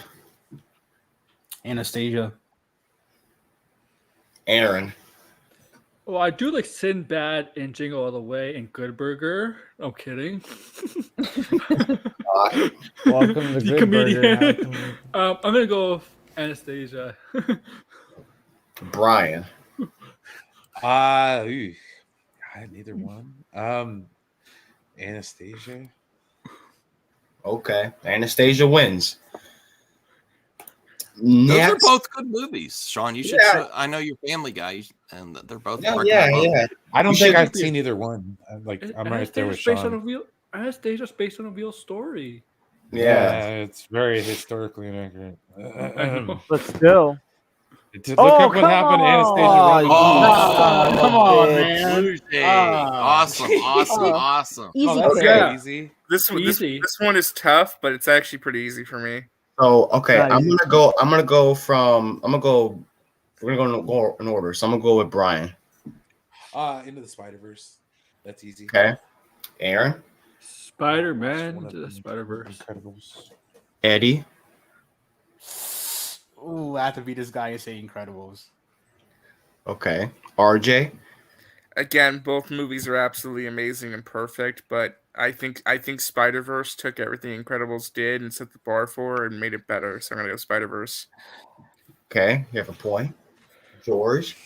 Anastasia. Aaron. Well, I do like Sinbad and Jingle All the Way and Good Burger. I'm kidding. Welcome to The Good comedian. Burger. I'm gonna go with Anastasia. Brian. Neither one. Anastasia. Okay. Anastasia wins. Those are Next. both good movies, Sean. You should. Yeah. I know you're Family Guy, and they're both. Yeah, recommend both. yeah. I don't You think should- I've seen either one. I'm right there with Sean. Anastasia's based on a real story. Yeah. It's very historically inaccurate. But still, Look at what happened to Anastasia. Oh, come on, man. Blue Jay. Awesome. Easy Oh, that's pick. very easy. This Easy. one is tough, but it's actually pretty easy for me. So okay, Nice. I'm gonna go in order. So I'm gonna go with Brian. Into the Spider-Verse. That's easy. Okay. Aaron. Spider-Man One of to the the Spider-Verse. Incredibles. Eddie. Ooh, I have to beat this guy and say Incredibles. Okay. RJ. Again, both movies are absolutely amazing and perfect, but I think Spider-Verse took everything Incredibles did and set the bar for and made it better. So I'm gonna go Spider-Verse. Okay, you have a point. George.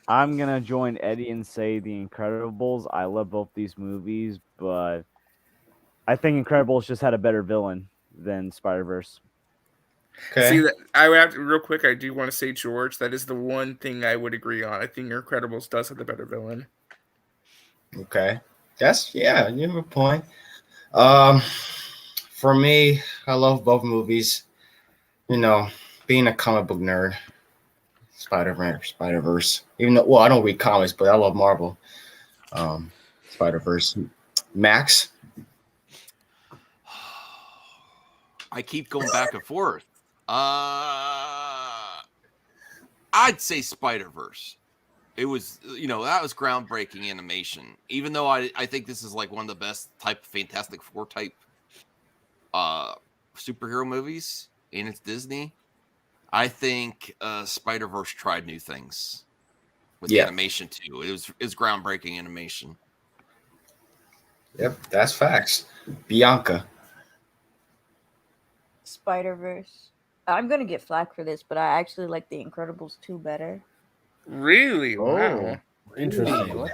I'm gonna join Eddie and say The Incredibles. I love both these movies, but I think Incredibles just had a better villain than Spider-Verse. Okay. See, I would have to, real quick. I do want to say George. That is the one thing I would agree on. I think Incredibles does have the better villain. Okay. You have a point. For me, I love both movies. You know, being a comic book nerd, Spider-Verse. Even though, I don't read comics, but I love Marvel. Spider-Verse. Max. I keep going back and forth. I'd say Spider-Verse. It was, that was groundbreaking animation. Even though I think this is like one of the best type of Fantastic Four type superhero movies, and it's Disney. I think Spider-Verse tried new things with the animation too. It was groundbreaking animation. Yep, that's facts. Bianca. Spider-Verse. I'm gonna get flack for this, but I actually like The Incredibles 2 better. Really? Wow. Interesting. I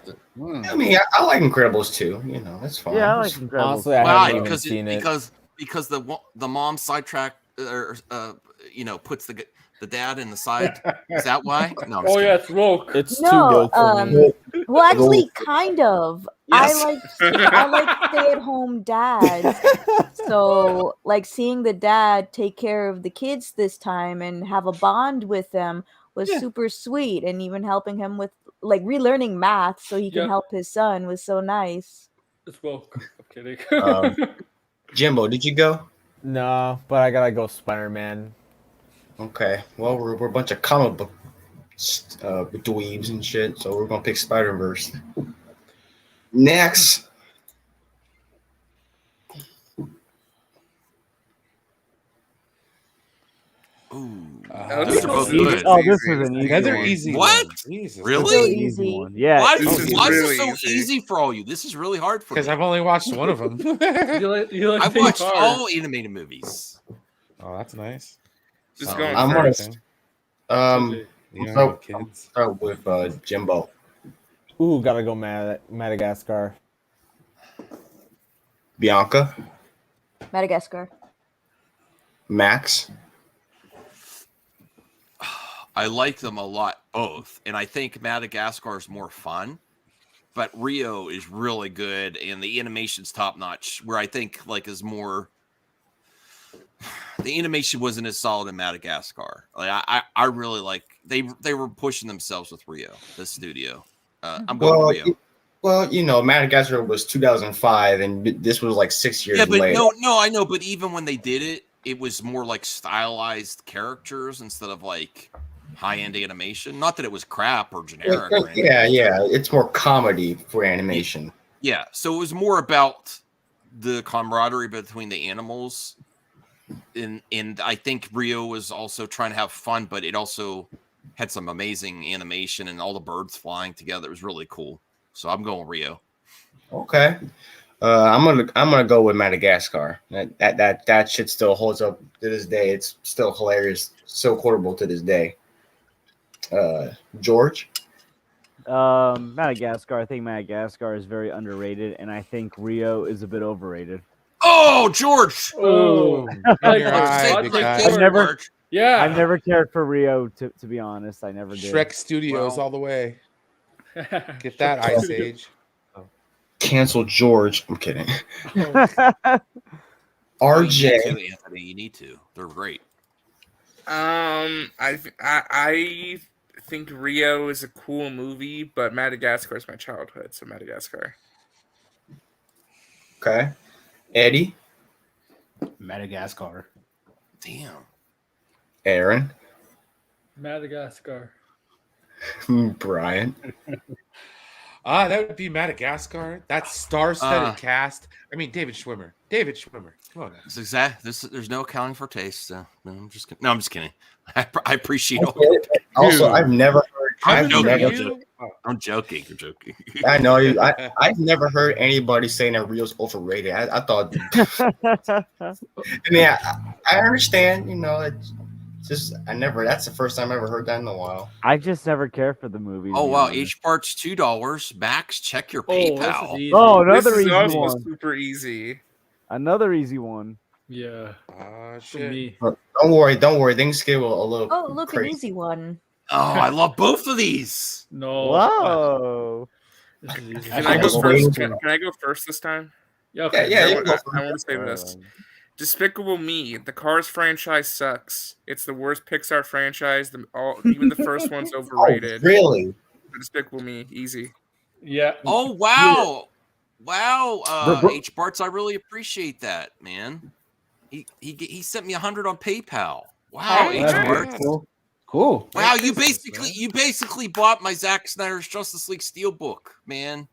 mean, I like Incredibles too. That's fine. Yeah, I like Incredibles. Honestly, I Why? haven't even seen it. Because the mom sidetrack puts the dad in the side. Is that why? No. I'm just kidding. It's woke. It's too No, woke for me. well, actually, kind of. Yes. I like stay-at-home dads. So, like, seeing the dad take care of the kids this time and have a bond with them was super sweet, and even helping him with like relearning math so he can help his son was so nice. It's woke. I'm kidding. Jimbo, did you go? No, but I gotta go Spider-Man. Okay. Well, we're a bunch of comic book dweebs and shit, so we're gonna pick Spider-Verse. Next. Ooh. Those are both easy. good. Oh, this is an easy They're one. easy. What? ones. Jesus. Really? This is an easy one. Yeah. Why This is is this really so easy. easy for all you? This is really hard for Because me. I've only watched one of them. you like I've being watched hard. all animated movies. Oh, that's nice. Just So, going I'm first. gonna You so- know, kids. start with Jimbo. Ooh, gotta go Madagascar. Bianca. Madagascar. Max. I like them a lot, both, and I think Madagascar is more fun. But Rio is really good, and the animation's top notch. Where I think is more, the animation wasn't as solid in Madagascar. Like I really like they were pushing themselves with Rio, the studio. I'm going with Rio. Well, Madagascar was 2005, and this was like 6 years Yeah, but later. no, I know. But even when they did it, it was more like stylized characters instead of like high-end animation. Not that it was crap or generic. Yeah, it's more comedy for animation. Yeah, so it was more about the camaraderie between the animals. And I think Rio was also trying to have fun, but it also had some amazing animation and all the birds flying together. It was really cool. So I'm going Rio. Okay. I'm gonna go with Madagascar. That shit still holds up to this day. It's still hilarious, so quotable to this day. George? Madagascar. I think Madagascar is very underrated, and I think Rio is a bit overrated. Oh, George! Oh, I've never Yeah. cared for Rio, to be honest. I never did. Shrek Studios all the way. Get that Ice Age. Cancel George. I'm kidding. Oh, you need RJ. to, Anthony, you need to. They're great. I think Rio is a cool movie, but Madagascar is my childhood, so Madagascar. Okay. Eddie. Madagascar. Damn. Aaron. Madagascar. Brian. That would be Madagascar. That star-studded Uh. cast. I mean, David Schwimmer. David Schwimmer. Come on. It's exact. There's no accounting for taste. So no, I'm just kidding. No, I'm just kidding. I appreciate all. Also, I've never heard. I'm joking. Never, I'm joking. You're joking. I know you. I've never heard anybody saying that Rio's overrated. I thought. I mean, I understand. You know, it's just That's the first time I ever heard that in a while. I just never cared for the movie. Oh wow, each part's $2. Max, check your PayPal. Another This is easy also one. super easy. Another easy one. Yeah. For Shit. me. Don't worry. Things get a little. Oh, look, crazy. an easy one. Oh, I love both of these. No. Whoa. This is easy. Can I go first? Can I go first this time? Yeah, okay. Yeah, you I go want to say this. Despicable Me. The Cars franchise sucks. It's the worst Pixar franchise. Even the first one's overrated. Oh, really? Despicable Me. Easy. Yeah. Oh wow, wow. H Barts, I really appreciate that, man. He sent me 100 on PayPal. Wow, Hey, H hey. Barts. Cool. Wow, you basically bought my Zack Snyder's Justice League Steelbook, man.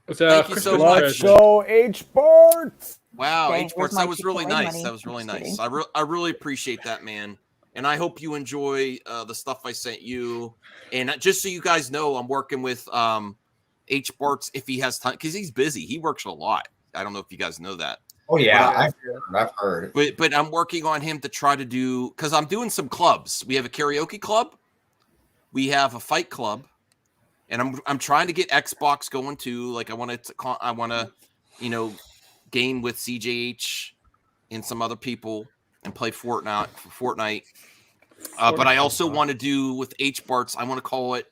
It's Thank you so Christmas much. present. Go H Bart. Wow, Dang, H where's Barts, my that was really Chick-fil-A nice. money? That was really Just nice. I really appreciate that, man. And I hope you enjoy the stuff I sent you. And just so you guys know, I'm working with H Barts if he has time, because he's busy. He works a lot. I don't know if you guys know that. Oh yeah, I've heard. But I'm working on him to try to do, because I'm doing some clubs. We have a karaoke club, we have a fight club, and I'm trying to get Xbox going too. Like I want to game with CJH and some other people and play Fortnite. But I also want to do with H Barts. I want to call it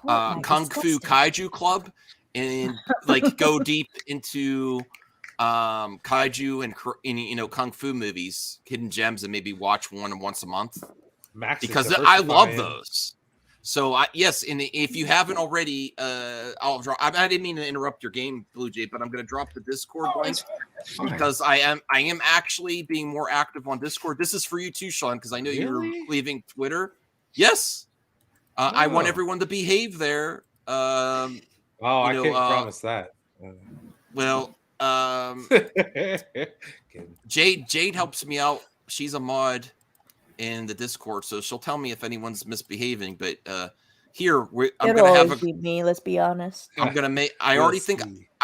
Kung Fu Kaiju Club, and like go deep into kaiju and Kung Fu movies, hidden gems, and maybe watch one once a month. Max is Because I love diversifying. those. So yes, and if you haven't already, I'll drop. I didn't mean to interrupt your game, Blue Jay, but I'm going to drop the Discord link because I am actually being more active on Discord. This is for you too, Sean, because I know you're leaving Twitter. Yes, I want everyone to behave there. I can't promise that. Well, Jade helps me out. She's a mod in the Discord, so she'll tell me if anyone's misbehaving. But here I'm It'll gonna have always be me. Let's be honest. I'm gonna make. I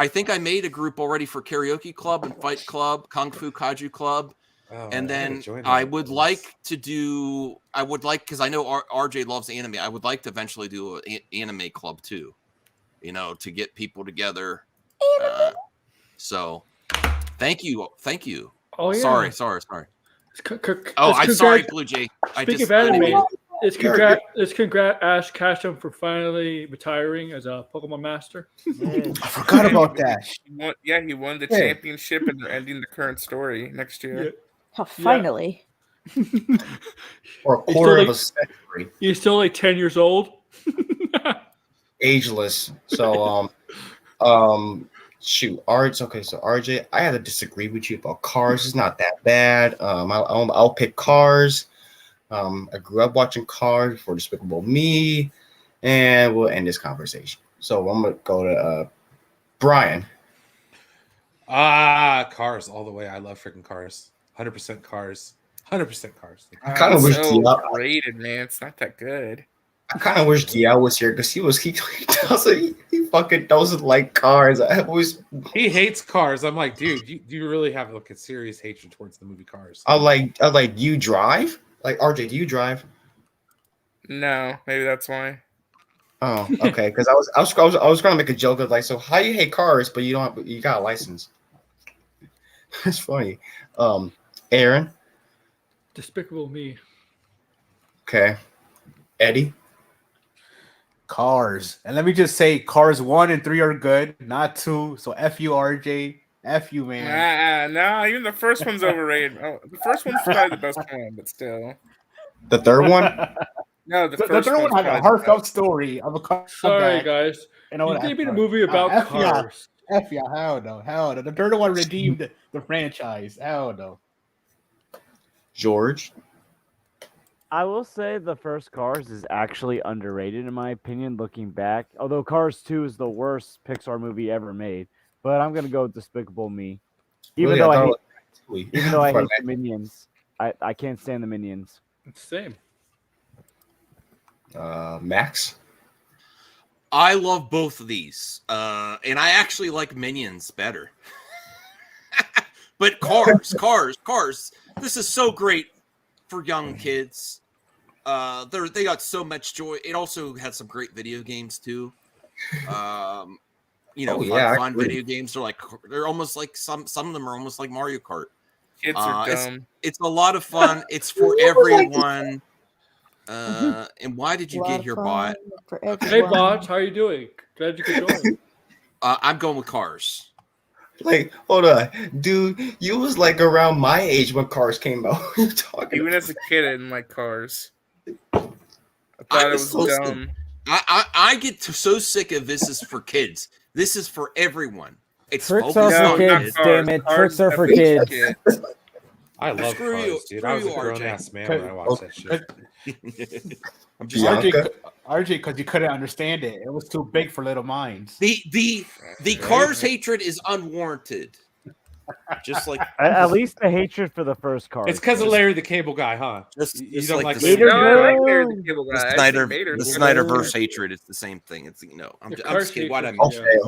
think I made a group already for karaoke club and fight club, Kung Fu Kaiju club, and then I would like because I know RJ loves anime. I would like to eventually do an anime club too, to get people together. So, thank you. Oh yeah. Sorry. I'm sorry, Blue Jay. Speaking of anime, it's congrat Ash Ketchum for finally retiring as a Pokemon Master. I forgot about that. He won the championship and they're ending the current story next year. Yeah. Oh, finally. Or a quarter of a century. He's still like 10 years old. Ageless. So shoot, okay, so RJ, I have to disagree with you about Cars. It's not that bad. I'll pick Cars. I grew up watching Cars before Despicable Me, and we'll end this conversation. So I'm gonna go to Brian. Cars all the way. I love freaking Cars. 100% Cars. 100% Cars. I kind of wish DL rated, man. It's not that good. I kind of wish DL was here because he fucking doesn't like cars. He hates Cars. I'm like, dude, you really have like a serious hatred towards the movie Cars. I like you drive. Like RJ, do you drive? No, maybe that's why. Oh, okay. Because I was gonna make a joke of like, so how you hate cars, but you got a license. It's funny. Aaron. Despicable Me. Okay. Eddie. Cars. And let me just say, Cars 1 and 3 are good, not 2. So F you, RJ. F you, man. Nah, even the first one's overrated. Oh, the first one's probably the best one, but still. The third one? No, the third one had a heartfelt story of a car. Sorry, guys. You gave me a movie about cars. F yeah, hell no. The third one redeemed the franchise. Hell no. George? I will say the first Cars is actually underrated in my opinion, looking back. Although Cars 2 is the worst Pixar movie ever made. But I'm going to go with Despicable Me. Even though I hate the Minions. I can't stand the Minions. Same. Max? I love both of these. And I actually like Minions better. But Cars. This is so great for young kids. They got so much joy. It also had some great video games too. Fun video games. They're almost like some of them are almost like Mario Kart. Kids are dumb. It's a lot of fun. It's for everyone. And why did you get here, Bot? Hey, Bot, how are you doing? Glad you could join. I'm going with Cars. Like, hold on, dude. You was like around my age when Cars came out. What are you talking Even about? as a kid, I didn't like Cars. I thought it was dumb. I get so sick of this is for kids. This is for everyone. It's Tricks are for kids, damn it. Tricks are for kids. I love Cars, dude. I was a grown ass man when I watched that shit. I'm just RJ, because you couldn't understand it. It was too big for little minds. The Cars hatred is unwarranted. Just like at least the hatred for the first Cars. It's because of Larry the Cable Guy, huh? You don't like the the Snyderverse hatred. It's the same thing. It's I'm just kidding. What I mean. Okay.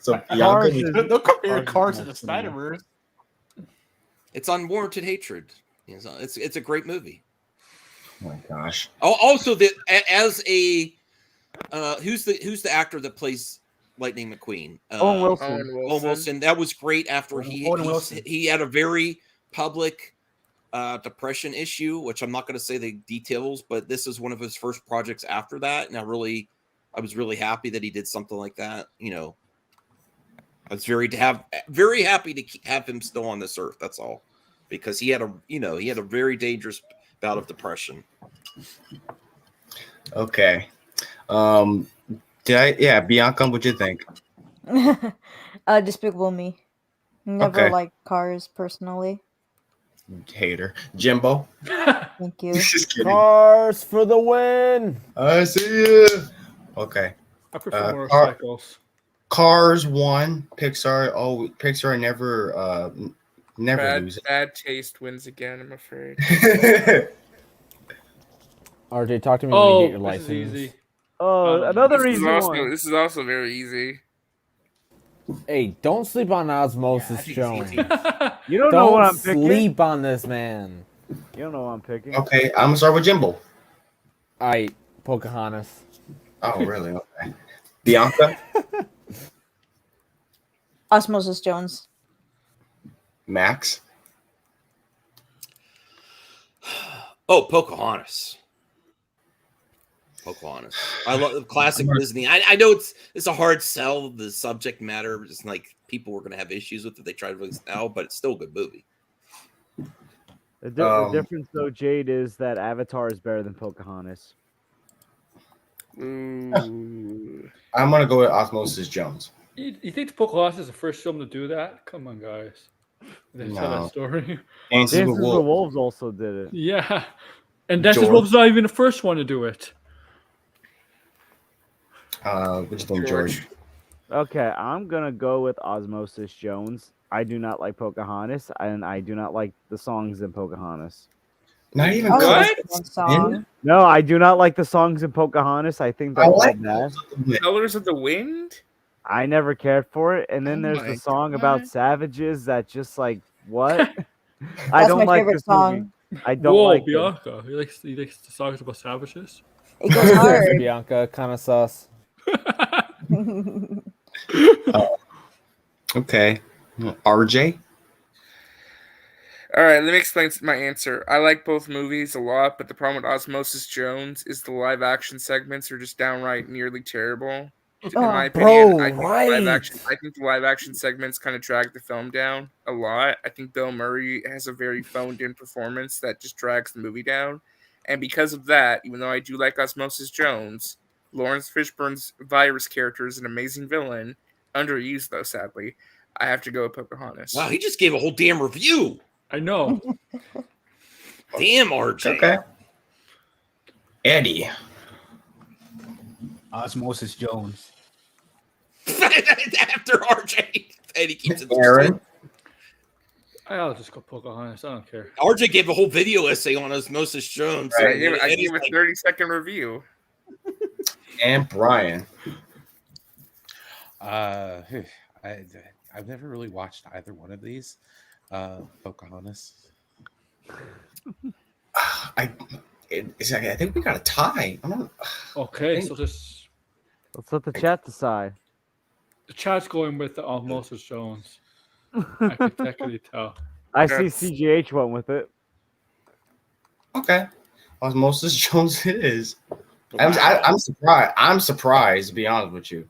So don't compare Cars to the Snyderverse. It's unwarranted hatred. It's a great movie. Oh my gosh. Also, as a who's the actor that plays Lightning McQueen? Owen Wilson. Owen Wilson. That was great after he had a very public depression issue, which I'm not going to say the details, but this is one of his first projects after that, and I was really happy that he did something like that. I was very happy to have him still on this earth. That's all, because he had a very dangerous bout of depression. Okay. Bianca, what'd you think? Despicable Me. Never liked Cars personally. Hater. Jimbo. Thank you. Just kidding. Cars for the win. I see you. Okay. I prefer motorcycles. Cars 1, Pixar. Oh, Pixar never loses. Bad taste wins again, I'm afraid. RJ, talk to me when you get your license. Easy. Oh, another easy one. This is also very easy. Hey, don't sleep on Osmosis Jones. You don't know what I'm picking. Don't sleep on this man. You don't know what I'm picking. Okay, I'm gonna start with Jimbo. All right, Pocahontas. Oh, really? Okay. Bianca. Osmosis Jones. Max. Oh, Pocahontas. I love classic Disney. I know it's a hard sell. The subject matter, just like people were going to have issues with if they tried to release it now, but it's still a good movie. The difference, though, Jade, is that Avatar is better than Pocahontas. I'm gonna go with Osmosis Jones. You think Pocahontas is the first film to do that? Come on, guys. They tell that story. Dances with Wolves also did it. Yeah, and Dances with Wolves is not even the first one to do it. What's your name, George? Okay, I'm gonna go with Osmosis Jones. I do not like Pocahontas, and I do not like the songs in Pocahontas. Not even I like Colors one of the song. Wind? No, I do not like the songs in Pocahontas. I think they're I all like bad. Colors of the Wind. Colors of the Wind. I never cared for it. And then Oh there's my the song about God. savages that just like what? I That's don't my like favorite this song. movie. I don't Whoa, like it. Bianca. He likes the songs about savages. It goes hard. Bianca, kind of sus. Okay. RJ? All right, let me explain my answer. I like both movies a lot, but the problem with Osmosis Jones is the live action segments are just downright nearly terrible. In my opinion, Bro, I think the live action segments kind of drag the film down a lot. I think Bill Murray has a very phoned in performance that just drags the movie down. And because of that, even though I do like Osmosis Jones, Lawrence Fishburne's virus character is an amazing villain, underused though, sadly. I have to go with Pocahontas. Wow, he just gave a whole damn review. I know. Damn, RJ. Okay. Eddie. Osmosis Jones. After RJ, Eddie keeps it. Aaron. I'll just go Pocahontas. I don't care. RJ gave a whole video essay on Osmosis Jones. I and gave Eddie's a like, 30-second review. And Brian. I've never really watched either one of these. Pocahontas. I think we got a tie. I don't. Okay, so just Let's let the chat decide. the chat's going with the Osmosis Jones. I can technically tell. I see CGH went with it. Okay. Osmosis Jones it is. I'm surprised. I'm surprised, to be honest with you.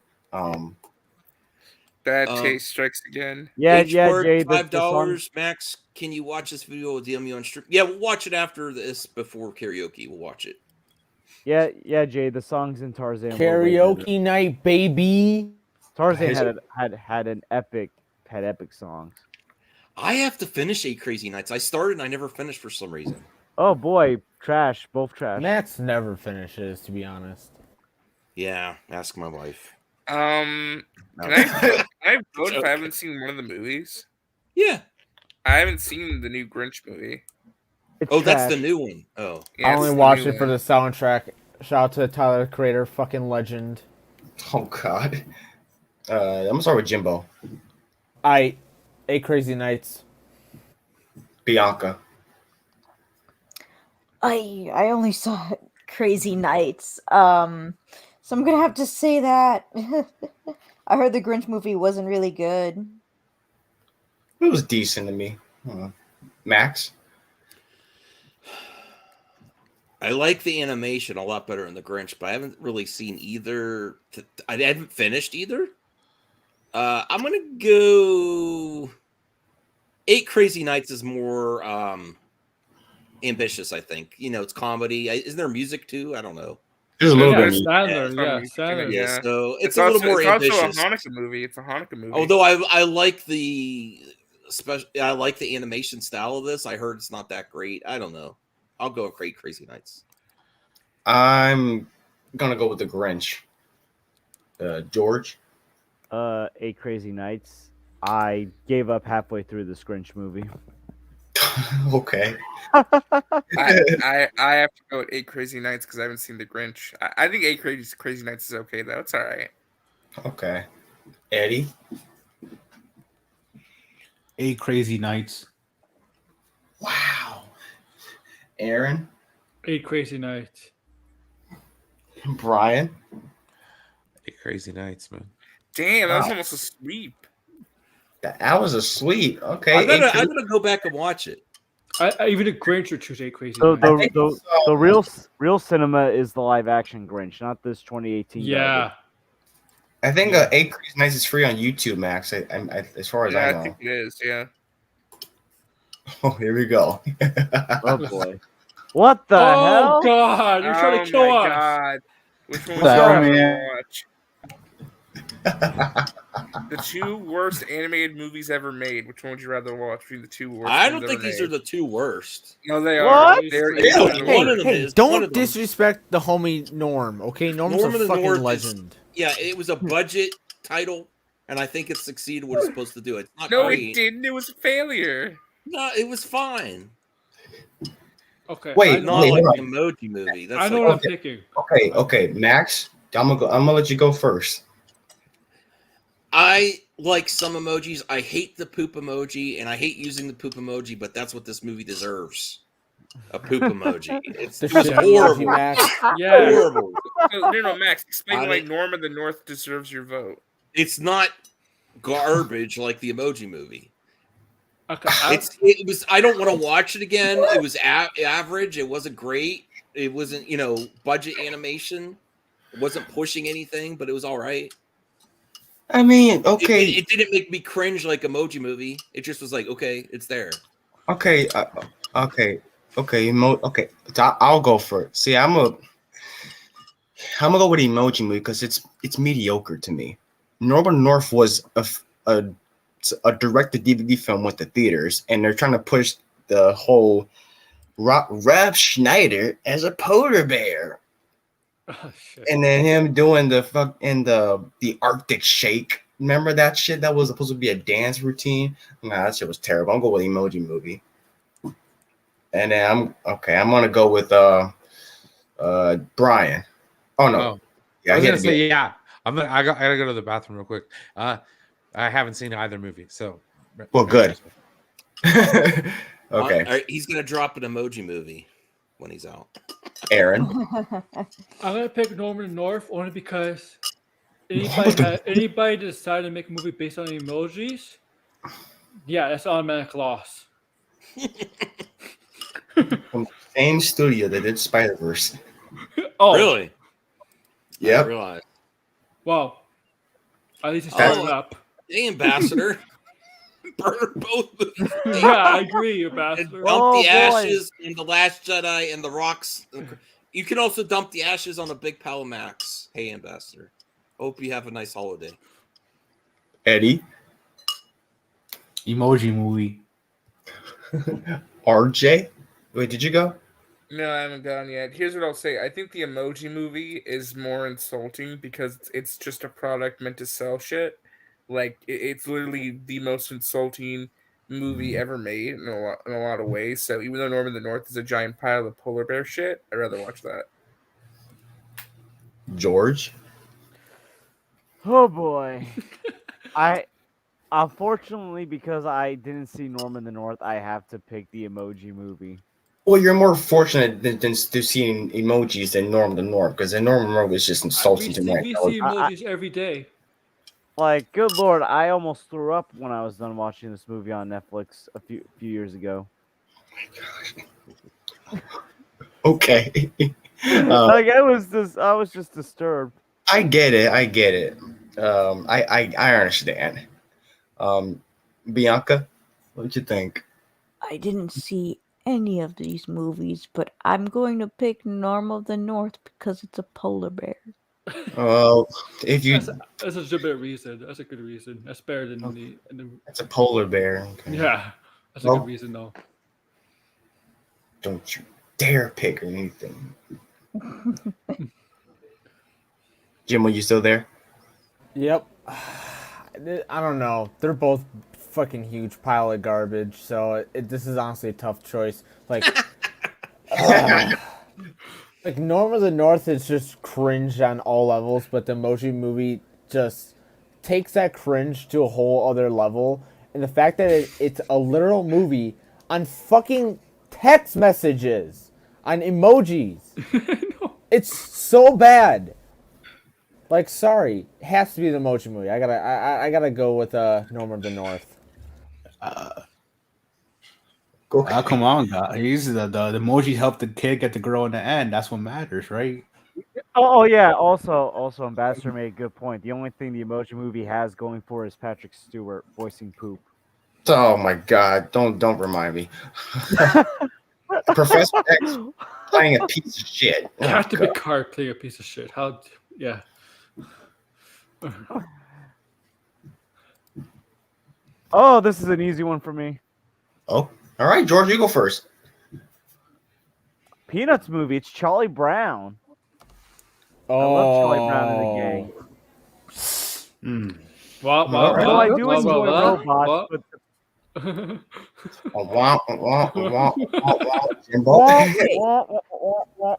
Bad taste strikes again. Yeah, H-word, Jay. $5. Max, can you watch this video with DM on stream? Yeah, we'll watch it after this, before karaoke. We'll watch it. Yeah, Jay. The songs in Tarzan. were way Karaoke better. night, baby. Tarzan had epic songs. I have to finish 8 Crazy Nights. I started and I never finished for some reason. Oh boy, trash. Both trash. Max never finishes, to be honest. Yeah, ask my wife. Can I vote if I haven't seen one of the movies? Yeah. I haven't seen the new Grinch movie. It's Oh, that's trash. the new one. Oh. I only watched it for the soundtrack. Shout out to Tyler, the Creator, fucking legend. Oh God. I'm gonna start with Jimbo. 8 Crazy Nights. Bianca. I only saw Crazy Nights. So I'm gonna have to say that I heard the Grinch movie wasn't really good. It was decent to me. Max. I like the animation a lot better in the Grinch, but I haven't really seen either. I haven't finished either. I'm gonna go. 8 Crazy Nights is more ambitious, I think. You know, it's comedy. Isn't there music too? I don't know. There's a little Yeah, bit. Sandler. Yeah, so it's also, a little more ambitious. It's also a Hanukkah movie. It's a Hanukkah movie. Although I like the I like the animation style of this. I heard it's not that great. I don't know. I'll go with 8 Crazy Nights. I'm gonna go with the Grinch. George. 8 Crazy Nights. I gave up halfway through the Grinch movie. Okay. I have to go with 8 Crazy Nights because I haven't seen the Grinch. I think 8 Crazy Nights is okay though. It's all right. Okay. Eddie. 8 Crazy Nights. Wow. Aaron. 8 Crazy Nights. Brian. 8 Crazy Nights, man. Damn, that was Wow. almost a sweep. That was a sweep. Okay. I'm gonna go back and watch it. I even the Grinch would choose 8 Crazy So Nights. the real cinema is the live action Grinch, not this 2018. Yeah. I think 8 Crazy Nights is free on YouTube, Max. As far as I I know. think it is. Yeah. Oh, here we go. Oh boy. What the hell? Oh God! You're trying to kill Oh my us. God. Which one The would you hell, rather man? watch? The 2 worst animated movies ever made. Which one would you rather watch between the 2 worst? I don't ones think ever these made? are the 2 worst. No, they are. What? They're Yeah, equally one worst. of them Hey, is. one don't of them- disrespect the homie Norm, okay? Norm's Norm of a the fucking North is- legend. Yeah, it was a budget title, and I think it succeeded what it's supposed to do. It's not No, great. it didn't. It was a failure. No, it was fine. Okay. Wait, Not wait, like hold the on. Emoji Movie. That's I know like, what I'm picking. Okay, Max. I'm gonna let you go first. I like some emojis. I hate the poop emoji, and I hate using the poop emoji. But that's what this movie deserves. A poop emoji. It's The just shit horrible. emoji, Max. Yeah. Horrible. No, Max. Explain I why didn't- Norm of the North deserves your vote. It's not garbage like the Emoji Movie. Okay. It was. I don't want to watch it again. It was average. It wasn't great. It wasn't budget animation. It wasn't pushing anything, but it was all right. I mean, okay, It didn't make me cringe like Emoji Movie. It just was like, okay, it's there. okay. I'll go for it. See, I'm gonna go with Emoji Movie because it's mediocre to me. Northern North was a direct-to-DVD film with the theaters, and they're trying to push the whole Rob Schneider as a polar bear, Oh, shit. and then him doing the Arctic Shake. Remember that shit? That was supposed to be a dance routine. Nah, that shit was terrible. I'm going with Emoji Movie, and then I'm gonna go with Brian. Oh no, Oh. yeah, I was he had gonna to say, be- yeah. I gotta go to the bathroom real quick. I haven't seen either movie, so Well, good. Okay, All right, he's gonna drop an Emoji Movie when he's out. Aaron. I'm gonna pick Norman North only because anybody decide to make a movie based on emojis, yeah, that's automatic loss. Same studio that did Spider-Verse. Oh, Really? I Yep. realize. Wow. At least it's Oh. started up. Hey, Ambassador. Burn both movies. Yeah, I agree, And Ambassador. dump Oh, the boy. ashes in The Last Jedi and the rocks. You can also dump the ashes on a big pile of Max. Hey, Ambassador. Hope you have a nice holiday. Eddie. Emoji Movie. RJ. Wait, did you go? No, I haven't gone yet. Here's what I'll say. I think the Emoji Movie is more insulting because it's just a product meant to sell shit. Like it's literally the most insulting movie ever made in a lot of ways. So even though Norm of the North is a giant pile of polar bear shit, I'd rather watch that. George. Oh boy. I unfortunately, because I didn't see Norm in the North, I have to pick the Emoji Movie. Well, you're more fortunate than to seeing emojis than Norm the North, because the Norm the North is just insulting to me. We see emojis every day. Like, good lord, I almost threw up when I was done watching this movie on Netflix a few years ago. Okay. Like I was just disturbed. I get it. I understand. Bianca, what'd you think? I didn't see any of these movies, but I'm going to pick Norm of the North because it's a polar bear. Well, if you, That's a legitimate reason. That's a good reason. That's better than the it's a polar bear. Okay. yeah. That's a Well- good reason though. Don't you dare pick anything. Jim, are you still there? Yep. I don't know. They're both fucking huge pile of garbage. So this is honestly a tough choice. Like, like Norm of the North is just cringe on all levels, but the Emoji Movie just takes that cringe to a whole other level. And the fact that it's a literal movie on fucking text messages, on emojis. It's so bad. Like, sorry, it has to be the Emoji Movie. I gotta go with Norm of the North. Come on, guys. The emoji helped the kid get the girl in the end. That's what matters, right? Oh yeah. Also, Ambassador made a good point. The only thing the Emoji Movie has going for is Patrick Stewart voicing poop. Oh my God! Don't remind me. Professor X playing a piece of shit. It Oh, has to be God. Card playing a piece of shit. How? Yeah. Oh, this is an easy one for me. Oh, all right, George, you go first. Peanuts movie. It's Charlie Brown. Oh, I love Charlie Brown in the Wow, Well, I do enjoy robots, but All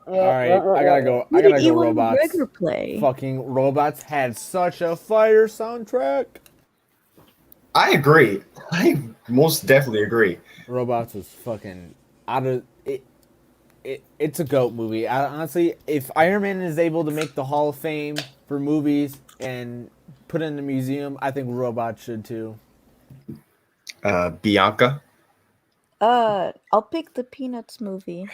right, I gotta go. Who I gotta did go. Ewan Robots. McGregor play? Fucking robots had such a fire soundtrack. I agree. I most definitely agree. Robots was fucking out of it. It's a GOAT movie. Honestly, if Iron Man is able to make the Hall of Fame for movies and put it in the museum, I think Robots should too. Bianca. I'll pick the Peanuts movie.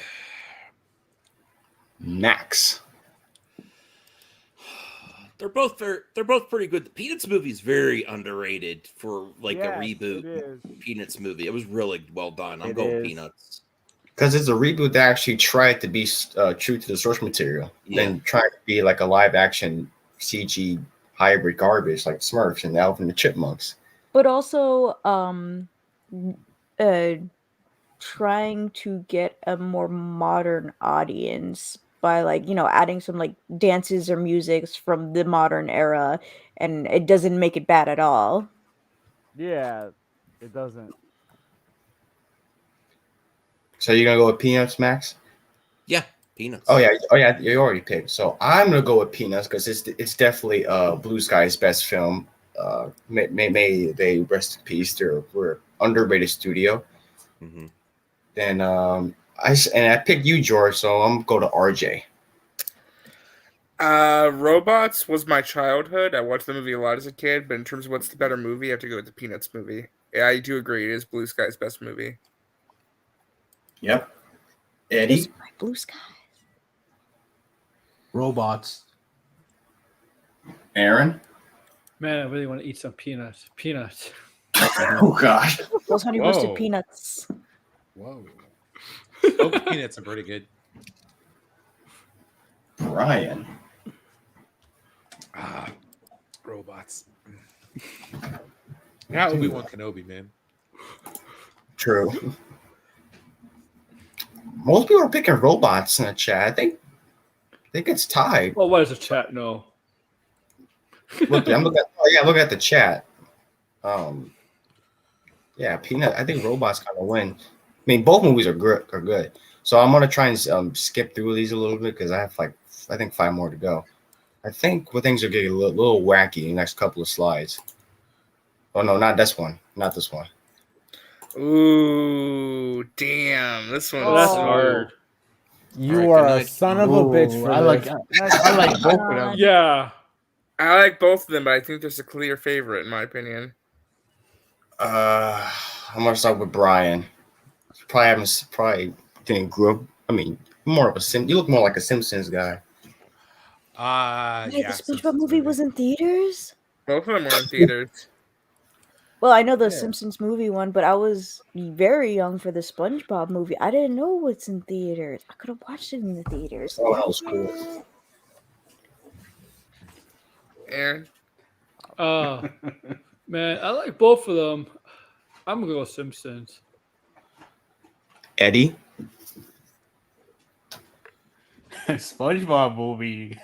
Max. They're both pretty good. The Peanuts movie is very underrated for like a reboot Peanuts movie. It was really well done. I'm going Peanuts. Because it's a reboot that actually tried to be true to the source material, and tried to be like a live action CG hybrid garbage like Smurfs and Alvin and the Chipmunks. But also, trying to get a more modern audience by adding some like dances or musics from the modern era, and it doesn't make it bad at all. Yeah, it doesn't. So you're gonna go with Peanuts, Max? Yeah, Peanuts. Oh yeah, you already picked. So I'm gonna go with Peanuts because it's definitely Blue Sky's best film. May they rest in peace. We're an underrated studio. Mm-hmm. Then I picked you, George. So I'm gonna go to RJ. Robots was my childhood. I watched the movie a lot as a kid, but in terms of what's the better movie, I have to go with the Peanuts movie. Yeah, I do agree. It is Blue Sky's best movie. Yep. Eddie. Blue Sky. Robots. Aaron. Man, I really want to eat some peanuts. Peanuts. Oh gosh. Those honey roasted peanuts. Whoa. Oh, peanuts are pretty good. Brian. Robots. Not Obi-Wan Kenobi, man. True. Most people are picking robots in the chat. I think it's tied. Well, what is the chat? No. Look at the chat. Yeah, Peanut. I think robots kind of win. I mean, both movies are good. So I'm gonna try and skip through these a little bit because I have I think 5 more to go. I think things are getting a little wacky in the next couple of slides. Oh no, not this one. Not this one. Ooh, damn! This one. That's hard. You are a son of a bitch for I like both of them. Yeah. I like both of them, but I think there's a clear favorite in my opinion. I'm gonna start with Brian. Probably didn't grow up. I mean, more of a you look more like a Simpsons guy. Yeah, Yeah. the SpongeBob movie was in theaters. Both of them were in theaters. Well, I know the Simpsons movie one, but I was very young for the SpongeBob movie. I didn't know what's in theaters. I could have watched it in the theaters. Oh, that was cool. Aaron. Man, I like both of them. I'm gonna go with Simpsons. Eddie. SpongeBob movie.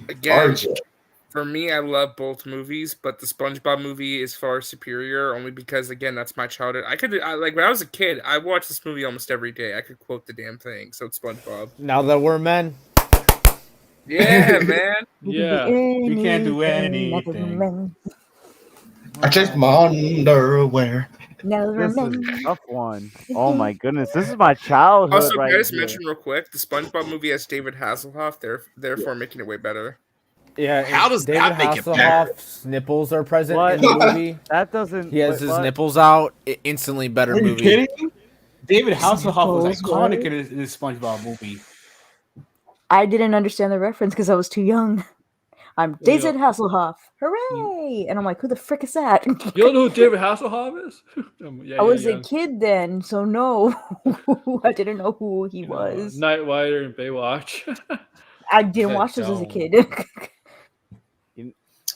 Again, RJ. for me, I love both movies, but the SpongeBob movie is far superior only because, again, that's my childhood. Like when I was a kid, I watched this movie almost every day. I could quote the damn thing. So it's SpongeBob. Now that we're men. Yeah, man. Yeah. We can't do anything. I changed my underwear. This is a tough one. Oh my goodness, this is my childhood. Also, right can I just here. mention real quick, the SpongeBob movie has David Hasselhoff, therefore making it way better. Yeah. How does David that make it better? Hasselhoff's nipples are present in the movie. That doesn't. He has his what? nipples out. Instantly better Are you movie. kidding me? David Hasselhoff was nipples, iconic right? in this SpongeBob movie. I didn't understand the reference because I was too young. I'm David Hasselhoff. Hooray! And I'm like, who the frick is that? You don't know who David Hasselhoff is? Yeah, I was yeah, a kid then, so no. I didn't know who he was. Knight Rider and Baywatch. I didn't watch this as a kid.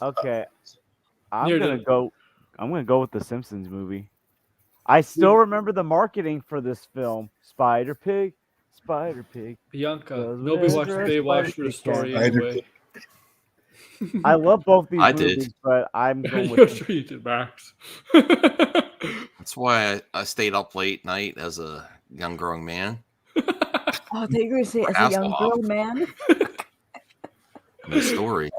Okay, I'm Near gonna the- go. I'm gonna go with the Simpsons movie. I still remember the marketing for this film: Spider Pig, Spider Pig. Bianca. Does Nobody watched Mr. Baywatch for the Spider story Spider anyway. I love both these I movies, did. but I'm going You're with sure you did, Max. That's why I stayed up late night as a young growing man. Oh, they were going to say as a young Hasselhoff. girl, man. The story.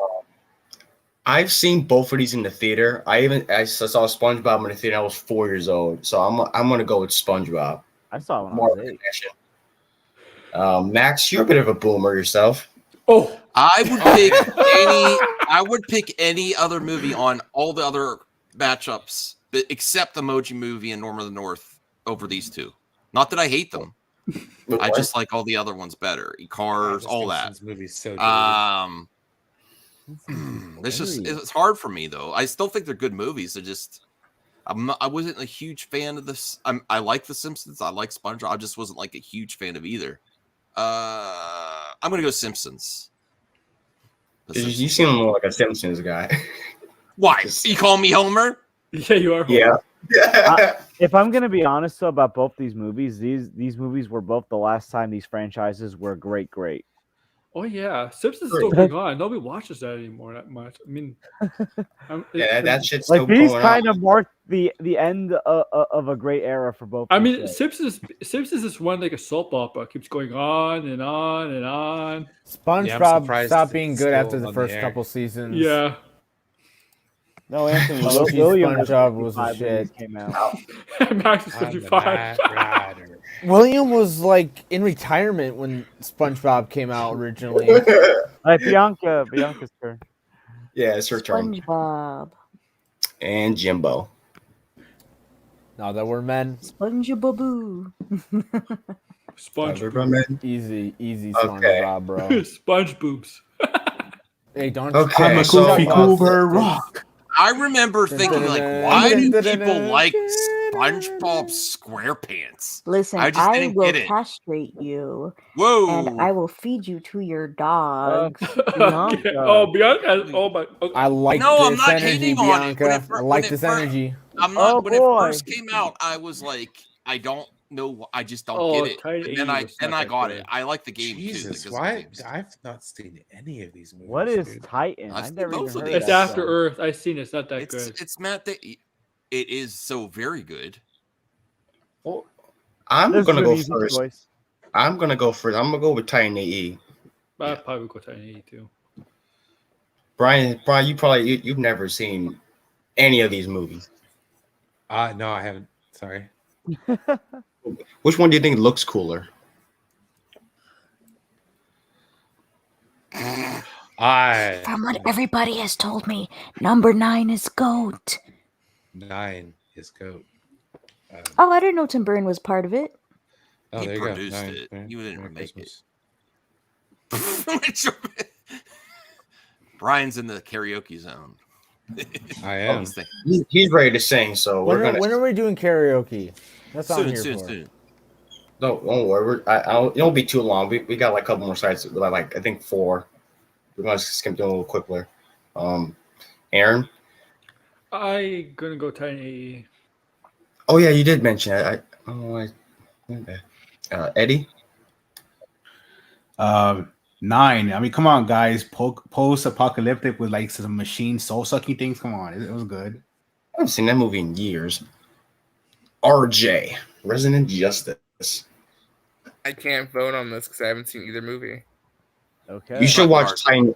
I've seen both of these in the theater. I saw SpongeBob in the theater. I was 4 years old, so I'm gonna go with SpongeBob. I saw it when I More was 8. connection. Max, you're a bit of a boomer yourself. Oh, I would pick any other movie on all the other matchups, except Emoji Movie and Norm of the North over these two. Not that I hate them. I just like all the other ones better. Cars, all that. Movie's so It's hard for me though. I still think they're good movies. I wasn't a huge fan of this. I like The Simpsons. I like SpongeBob. I just wasn't like a huge fan of either. I'm gonna go Simpsons. You seem more like a Simpsons guy. Why? You call me Homer? Yeah, you are. Yeah. If I'm gonna be honest though about both these movies, these movies were both the last time these franchises were great. Oh yeah, Simpsons is still going on. Nobody watches that anymore that much. I mean, that shit's like still these going kind on. of marked the end of a great era for both. I these mean, shows. Simpsons is one like a soap opera. It keeps going on and on and on. SpongeBob stopped being good still after the on first the air. couple seasons. Yeah. No, Anthony Loki William was SpongeBob was 55 the when these shit. came out. Max is I'm the 55. Mad Rider. William was like in retirement when SpongeBob came out originally. Like Bianca's turn. Yeah, it's her turn. SpongeBob. And Jimbo. Now that we're men, SpongeBob. SpongeBob. easy Okay. SpongeBob, bro. Sponge boobs. Hey, don't. Okay, I'm a so- goofy Cooper Rock. I remember thinking, like, why do people like SpongeBob SquarePants? Listen, I just didn't will get it. castrate you. Whoa! And I will feed you to your dogs. Okay. Oh, Bianca. Oh my. Okay. I like No, I'm this not energy, hating on it. Bianca. When I like it this first- energy. I'm not. Oh, when boy. it first came out, I was like, I don't know. I just don't Oh, get it. Tiny And then Amy I was then not I that got good. it. I like the game Jesus, too. because of why? the games. I've not seen any of these movies. What is dude. Titan? I've I've seen never both even of heard these. of It's that After show. Earth. I've seen it. It's not that It's good. Matt. It is so very good. Well, I'm This gonna is an go easy first. choice. I'm gonna go first. I'm gonna go with Titan AE. I'd probably go Tiny too. Brian, you've never seen any of these movies. No, I haven't. Sorry. Which one do you think looks cooler? From what everybody has told me, number 9 is GOAT. 9 is GOAT. Oh, I didn't know Tim Burton was part of it. Oh, He there you produced go. 9. it. Merry- You didn't Merry make Christmas. Brian's in the karaoke zone. I am. He's thinking- He's ready to sing, so we're gonna. When are we doing karaoke? That's what I'm Soon, here for. soon. No, don't worry. It won't be too long. We got like a couple more sites. Like I think 4. We're gonna skim through a little quicker. Aaron. I gonna go Tiny. Oh yeah, you did mention it. Eddie. 9. I mean, come on, guys. Post-apocalyptic with like some machine soul-sucking things. Come on, it was good. I haven't seen that movie in years. RJ, Resident Justice. I can't vote on this because I haven't seen either movie. Okay. You should Fuck watch Titan.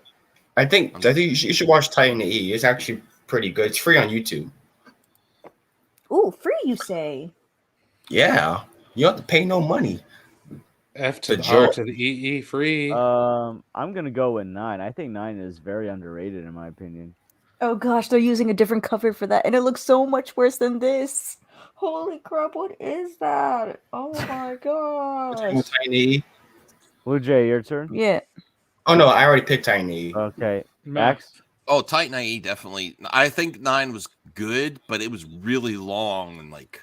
I think you should watch Titan E. It's actually pretty good. It's free on YouTube. Ooh, free, you say? Yeah, you don't have to pay no money. F to The the R joke. to the E free. I'm gonna go with 9. I think 9 is very underrated in my opinion. Oh gosh, they're using a different cover for that, and it looks so much worse than this. Holy crap, what is that? Oh my gosh. Titan E. Blue Jay, your turn. Yeah. Oh no, I already picked Titan E. Okay, Max. Max. Oh, Titan IE definitely. I think 9 was good, but it was really long and like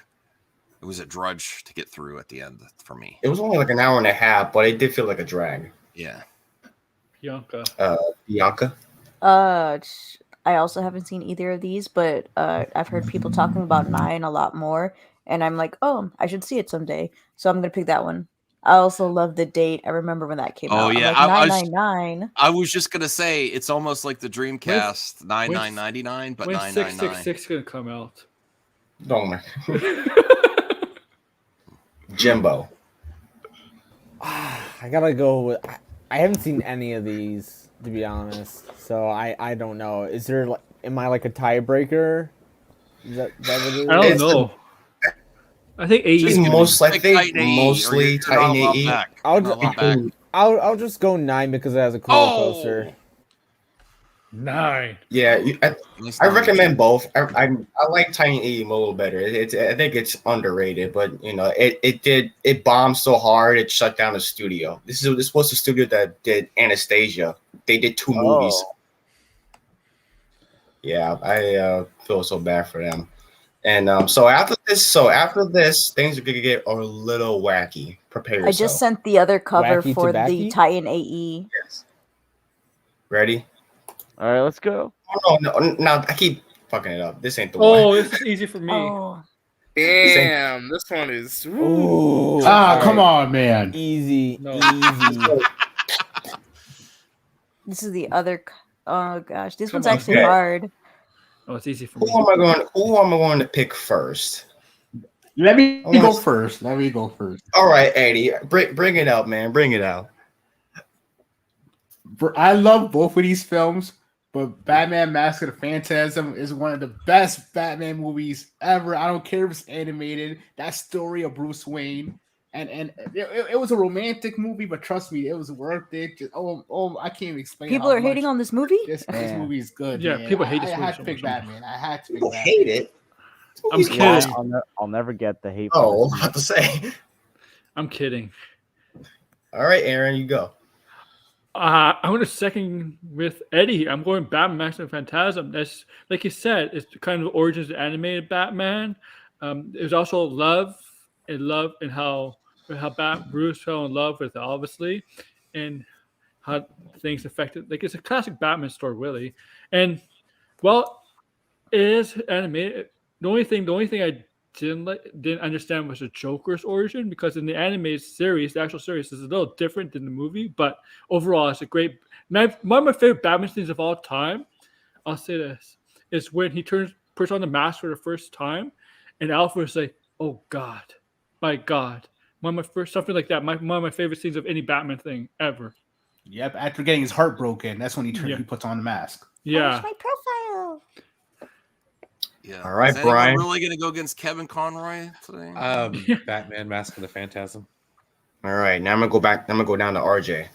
it was a drudge to get through at the end for me. It was only like an hour and a half, but it did feel like a drag. Yeah. Bianca. Bianca. I also haven't seen either of these, but I've heard people talking about 9 a lot more, and I'm like, oh, I should see it someday. So I'm gonna pick that one. I also love the date. I remember when that came Oh out. yeah, I'm like, I was 999. I was just gonna say it's almost like the Dreamcast 9999, but When 999. 666 gonna come out? Don't worry. Jimbo. I gotta go with. I haven't seen any of these, to be honest. So I don't know. Is there like, am I like a tiebreaker? Is that what it is? I don't It's know. I think AE is It's gonna most be- I think mostly Titan AE. I'll just go 9 because it has a cool coaster. 9. Yeah, I recommend both. I like Titan AE a little better. I think it's underrated, but you know it bombed so hard it shut down the studio. This was the studio that did Anastasia. They did 2 movies. Yeah, I feel so bad for them. And so after this, things are gonna get a little wacky. Prepare yourself. I just sent the other cover Wacky for the Tobacco? Titan AE. Yes. Ready? All right, let's go. Oh no! I keep fucking it up. This ain't the Oh, one. this is easy for me. Oh, Damn, this one is. Ooh. Come on, man. Easy. No. Easy. this is the other. Oh gosh, this Come one's on, actually okay. hard. Oh, it's easy for Who me. am I going to pick first? Let me I wanna- go first. Let me go first. All right, Eddie, bring it out, man. Bring it out. I love both of these films, but Batman: Mask of the Phantasm is one of the best Batman movies ever. I don't care if it's animated. That story of Bruce Wayne, and it was a romantic movie, but trust me, it was worth it. I can't even explain. People are hating on this movie. This Man. movie is good. Yeah, man. people hate this I movie had so to pick much. Batman. I had to pick People Batman. hate it. I'm It's kidding. awesome. I'll never get the hate. Oh, I for was about to say. I'm kidding. All right, Aaron, you go. I'm going to second with Eddie. I'm going Batman: Mask of the Phantasm. That's like you said. It's kind of the origins of animated Batman. There's also love and how Bruce fell in love with it, obviously, and how things affected. Like it's a classic Batman story, really. And well, it is animated. The only thing I didn't understand was the Joker's origin, because in the animated series, the actual series is a little different than the movie, but overall it's a great. One of my favorite Batman scenes of all time, I'll say this, is when he puts on the mask for the first time, and Alfred is like, "Oh God, my God." Something like that. One of my favorite scenes of any Batman thing ever. Yep. After getting his heart broken, that's when he Yeah. he puts on the mask. Yeah. my profile. Yeah. All right, Is anyone Brian. really going to go against Kevin Conroy today? Batman: Mask of the Phantasm. All right, now I'm gonna go back. I'm gonna go down to RJ.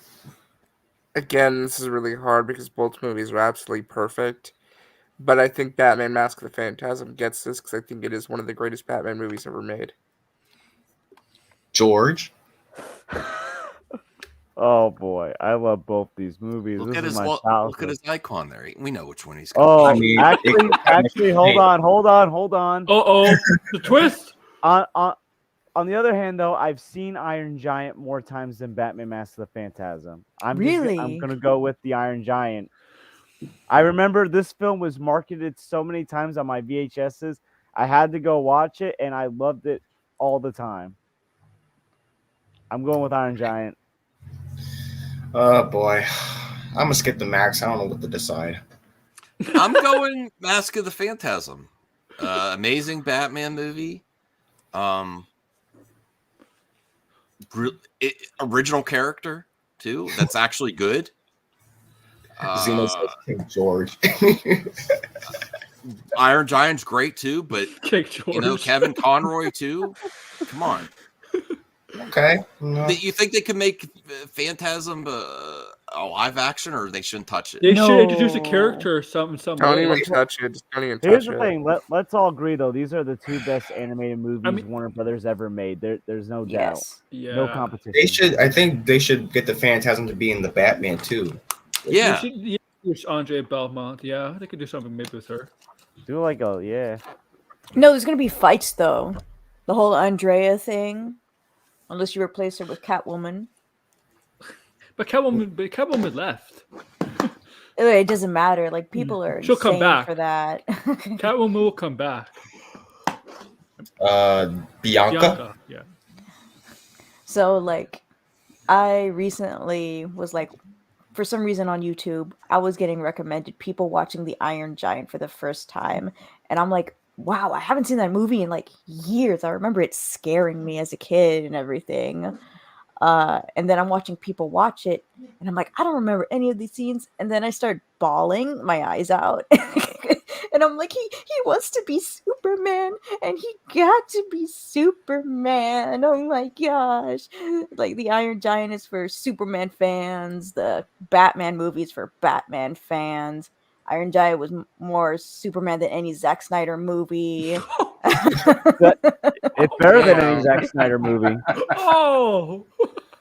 Again, this is really hard because both movies are absolutely perfect. But I think Batman: Mask of the Phantasm gets this because I think it is one of the greatest Batman movies ever made. George. Oh boy, I love both these movies. Look This at is his my look childhood. at his icon there. We know which one he's Oh, going. I mean, actually, hold on. Oh, the twist. On the other hand, though, I've seen Iron Giant more times than Batman: Mask of the Phantasm. I'm Really? gonna go with the Iron Giant. I remember this film was marketed so many times on my VHSs. I had to go watch it, and I loved it all the time. I'm going with Iron Giant. Oh boy, I'm gonna skip the Max. I don't know what to decide. I'm going Mask of the Phantasm. Amazing Batman movie. Original character too. That's actually good. Zeno says King George. Iron Giant's great too, but Kick George. you know Kevin Conroy too. Come on. Okay. No. You think they could make Phantasm a live action, or they shouldn't touch it? They should introduce a No. character or something. Don't even like- touch it. Just don't even Here's touch the it. thing. Let's all agree, though. These are the two best animated movies mean- Warner Brothers ever made. There's no doubt. Yes. Yeah. No competition. They should. I think they should get the Phantasm to be in the Batman too. Yeah. There's Andre Belmont. Yeah, they could do something maybe with her. Do like a yeah. No, there's gonna be fights though. The whole Andrea thing, unless you replace her with Catwoman. But Catwoman left. It doesn't matter. Like people are She'll come insane back. for that. Catwoman will come back. Bianca. Yeah. So like, I recently was like, for some reason on YouTube, I was getting recommended people watching The Iron Giant for the first time, and I'm like, wow, I haven't seen that movie in like years. I remember it scaring me as a kid and everything. And then I'm watching people watch it, and I'm like, I don't remember any of these scenes. And then I start bawling my eyes out, and I'm like, he wants to be Superman, and he got to be Superman. Oh my gosh! Like the Iron Giant is for Superman fans. The Batman movies for Batman fans. Iron Giant was more Superman than any Zack Snyder movie. It's better than any Zack Snyder movie. Oh,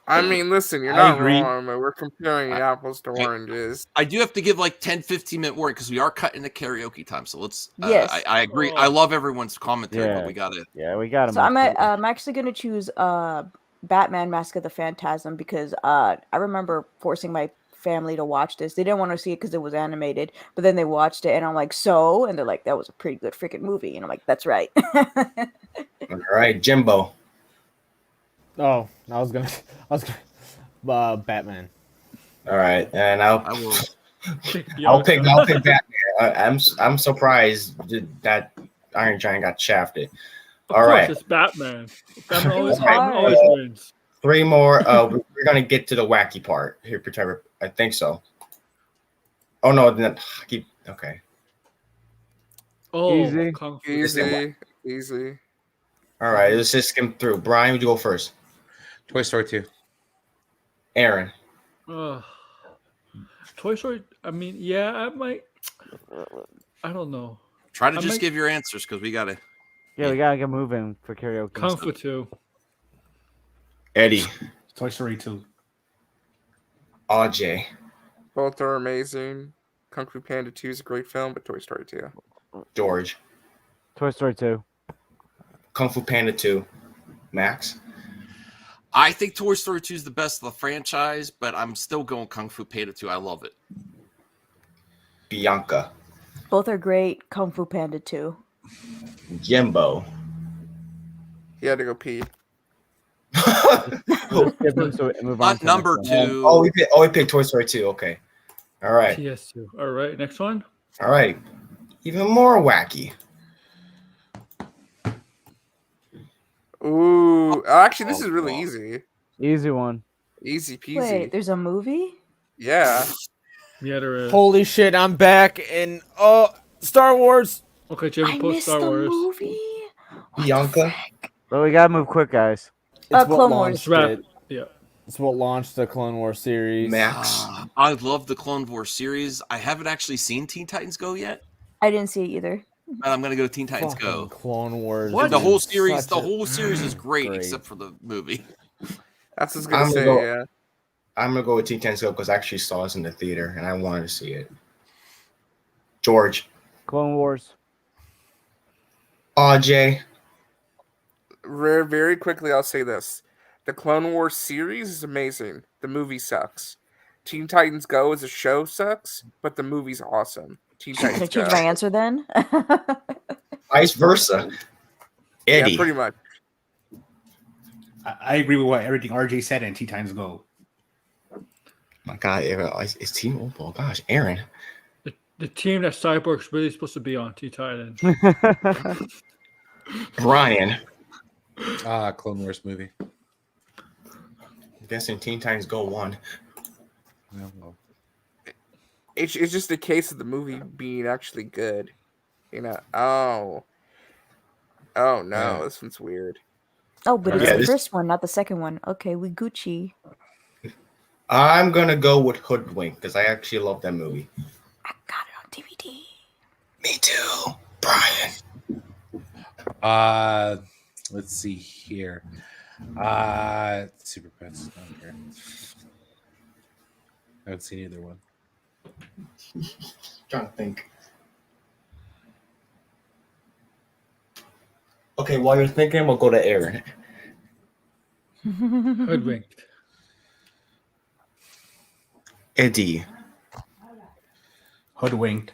I mean, listen, you're I not agree. wrong, but we're comparing apples to oranges. I do have to give like 10-15 minute warning because we are cutting the karaoke time. So let's. Yes. I agree. I love everyone's commentary, but we got to. Yeah, we got to. So I'm actually gonna choose Batman: Mask of the Phantasm because I remember forcing my family to watch this. They didn't want to see it because it was animated, but then they watched it, and I'm like, so, and they're like, that was a pretty good freaking movie, and I'm like, that's right. All right, Jimbo. Oh, I was gonna, Batman. All right, and I'll will. I'll pick Batman. I'm surprised that Iron Giant got shafted. All right, it's Batman. Batman It was always hard. wins. 3 more. We're gonna get to the wacky part here, Trevor. I think so. Oh no, then keep okay. Oh, Easy. Kung Fu. Easy. All right, let's just skim through. Brian, would you go first? Toy Story 2. Aaron. Toy Story. I mean, yeah, I might. I don't know. Try to I just might- give your answers because we got to. Yeah, we gotta get moving for karaoke. Kung Fu 2. Eddie. Toy Story 2. RJ. Both are amazing. Kung Fu Panda 2 is a great film, but Toy Story 2. George. Toy Story 2. Kung Fu Panda 2. Max. I think Toy Story 2 is the best of the franchise, but I'm still going Kung Fu Panda 2. I love it. Bianca. Both are great. Kung Fu Panda 2. Jimbo. He had to go pee. Move on to Number the next one. 2. We picked Toy Story 2. Okay. All right. PS2. All right, next one. All right. Even more wacky. Ooh, actually, this is really easy. Easy one. Easy peasy. Wait, there's a movie? Yeah. Yeah, there is. Holy shit! I'm back in Star Wars. Okay, Jimmy, I post missed Star the Wars. movie. Bianca. But we gotta move quick, guys. It's Clone Wars. launched Wrap. it. Yeah. It's what launched the Clone Wars series. Max. I love the Clone Wars series. I haven't actually seen Teen Titans Go yet, I didn't see it either. but I'm going to go Teen Titans Fucking Go. Clone Wars. The is whole series, such a- is great, Great. except for the movie. That's what I was gonna I'm say, gonna yeah. I'm gonna go with Teen Titans Go because I actually saw this in the theater and I wanted to see it. George. Clone Wars. RJ. Very quickly, I'll say this. The Clone Wars series is amazing. The movie sucks. Teen Titans Go as a show sucks, but the movie's awesome. Teen Can I Titans change Go. my answer then? Vice versa. Eddie. Yeah, pretty much. I agree with what everything RJ said and Teen Titans Go. My God, it's Team. Oh gosh, Aaron. The team that Cyborg's really supposed to be on, T-Titan. Brian. Clone Wars movie. Guessing Teen Titans Go 1. It's just a case of the movie being actually good. You know. Oh no, Yeah. this one's weird. Oh, but it's Yeah, the this- first one, not the second one. Okay, we Gucci. I'm gonna go with Hoodwink because I actually love that movie. I got it on DVD. Me too, Brian. Let's see here. Super Pets. Okay. I haven't seen either one. Trying to think. Okay, while you're thinking, we'll go to Aaron. Hoodwinked. Eddie. Hoodwinked.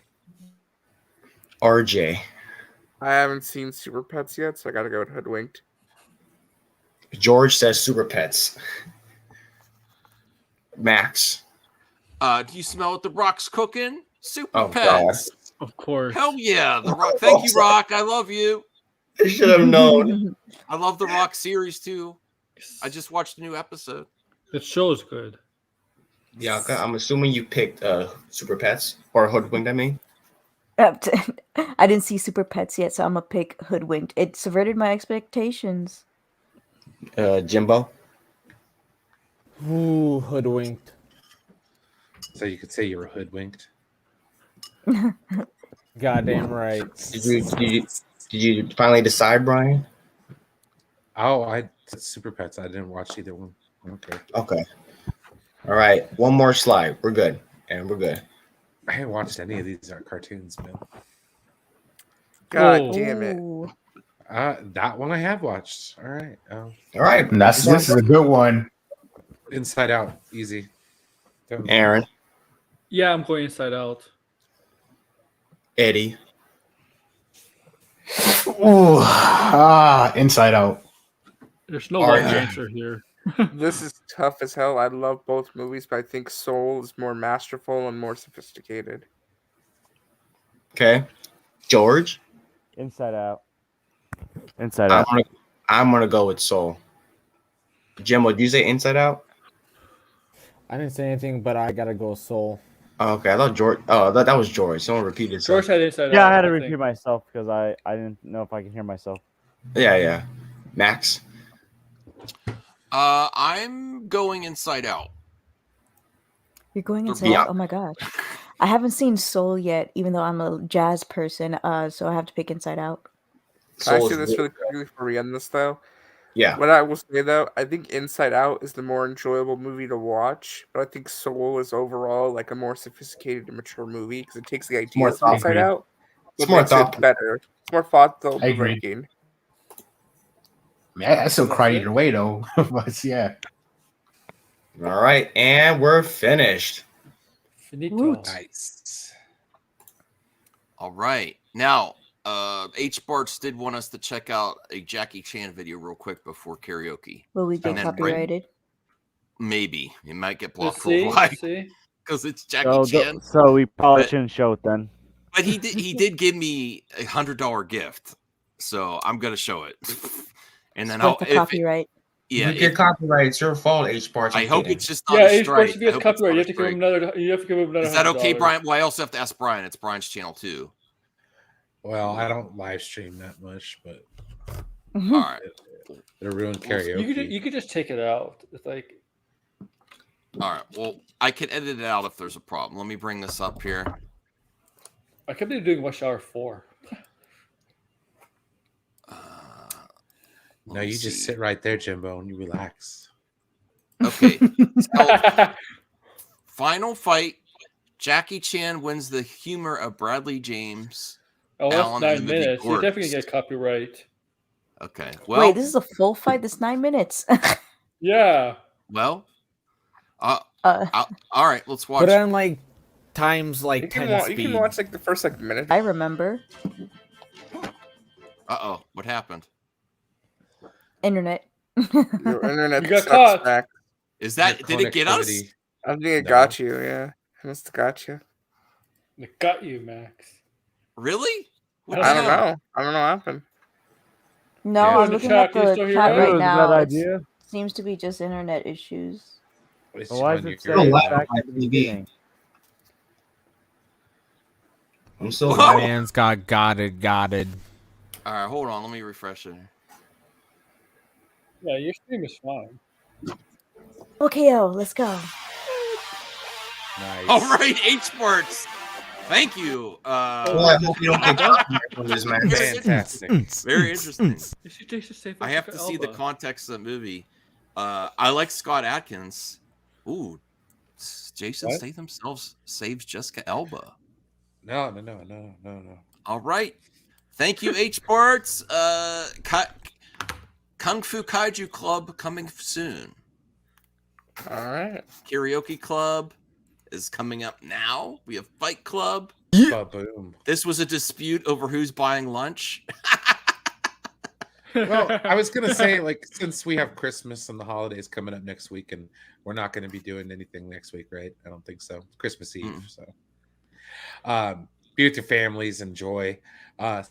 RJ. I haven't seen Super Pets yet, so I gotta go with Hoodwinked. George says Super Pets. Max. Do you smell what the Rock's cooking? Super Oh, Pets. Of course. Hell yeah, the Rock. Thank you, Rock. I love you. I should have known. I love the Rock series too. I just watched a new episode. The show is good. Yeah, I'm assuming you picked Super Pets or Hoodwinked. I mean, I didn't see Super Pets yet, so I'm gonna pick Hoodwinked. It subverted my expectations. Jimbo. Ooh, hoodwinked. So you could say you were hoodwinked. Goddamn right. Did you finally decide, Brian? Oh, I Super Pets. I didn't watch either one. Okay. Okay. All right. One more slide. We're good. And we're good. I haven't watched any of these cartoons, man. God Oh. damn it. Ooh. That one I have watched. All right. All right. And this is a good one. Inside Out. Easy. Aaron, Yeah, I'm going Inside Out. Eddie. Ooh, Inside Out. There's no All wrong right. answer here. This is tough as hell. I love both movies, but I think Soul is more masterful and more sophisticated. Okay. George. Inside Out. Inside Out. I'm gonna go with Soul. Jimbo, did you say Inside Out? I didn't say anything, but I gotta go Soul. Oh, okay, I thought George. Oh, that was George. Someone repeated. George Something. had Inside Out. Yeah, I had to think. repeat myself because I didn't know if I can hear myself. Yeah. Max. I'm going Inside Out. You're going Or Inside yeah. Out? Oh my gosh. I haven't seen Soul yet, even though I'm a jazz person. So I have to pick Inside Out. Can I Soul say is this really really quickly before we end this, though? Yeah. What I will say, though, I think Inside Out is the more enjoyable movie to watch, but I think Soul is overall like a more sophisticated and mature movie because it takes the more ideas from Inside thoughtful. Out, It's but more makes it thoughtful. better. It's more thoughtful I agree. provoking. Man, I still cry either way though. But yeah. All right, and we're finished. Finito. Woot. Nice. All right. Now, H. Barts did want us to check out a Jackie Chan video real quick before karaoke. Will we get And then copyrighted? Maybe it might get blocked Let's for a see. while Let's see. because it's Jackie So, Chan. so we probably But- shouldn't show it then. But he did give me $100 gift, so I'm gonna show it. And then Split the copyright. yeah, you get copyright. It's your fault, H. Barts. I hope it's just not Yeah, a H. strike. Barts, if I you get hope it's copyright, not you a have to give him strike. another. You have to give him another. Is that okay, $100. Brian? Well, I also have to ask Brian. It's Brian's channel too. Well, I don't live stream that much, but All right. it'll ruin karaoke. You could just take it out. It's like All right. Well, I can edit it out if there's a problem. Let me bring this up here. I could be doing Rush Hour 4. No, you just sit right there, Jimbo, and you relax. Okay. So, final fight. Jackie Chan wins the humor of Bradley James. Oh, that's Alan in 9 the movie minutes. You're definitely Gorgeous. gonna get copyright. Okay. Well, Wait, this is a full fight. This 9 minutes. Yeah. well. Uh, All right. Let's watch. Put it on like times You like can, 10 you speed. can watch like the first like minute. I remember. Uh-oh. What happened? Internet. Your internet You got sucks, caught. Mac. Is that Your did it get us? connectivity- I think it No. got you. Yeah, it must have got you. It got you, Max. Really? What I the don't hell? know. I don't know what happened. No, Yeah. I'm In the looking chat, at can you the still hear chat me? It right was a now. bad It idea. seems to be just internet issues. It's So why on is your it karaoke. saying laugh back on at the TV. beginning? I'm still Whoa. My man's got gotted. All right, hold on. Let me refresh it. Yeah, your stream is fine. Okay, let's go. Nice. All right, H Sports. Thank you. Well, I hope you don't get copyright from this, man. Fantastic. Very interesting. You should take the safe I have to Jessica see the Alba. context of the movie. I like Scott Adkins. Ooh, Jason What? Statham saves Jessica Alba. No. All right. Thank you, H Barts. Kung Fu Kaiju Club coming soon. All right. Karaoke Club is coming up now. We have Fight Club. Ba-boom. This was a dispute over who's buying lunch. Well, I was gonna say, like, since we have Christmas and the holidays coming up next week, and we're not going to be doing anything next week, right? I don't think so. Christmas Eve, so be with your families, enjoy.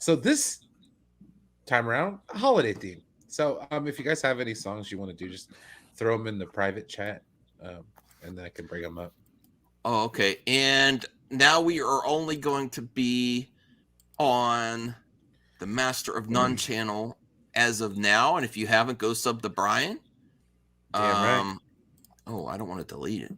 So this time around, a holiday theme. So if you guys have any songs you want to do, just throw them in the private chat, and then I can bring them up. Oh, okay. And now we are only going to be on the Master of None channel as of now. And if you haven't, go sub to Brian. Damn right. Oh, I don't want to delete it.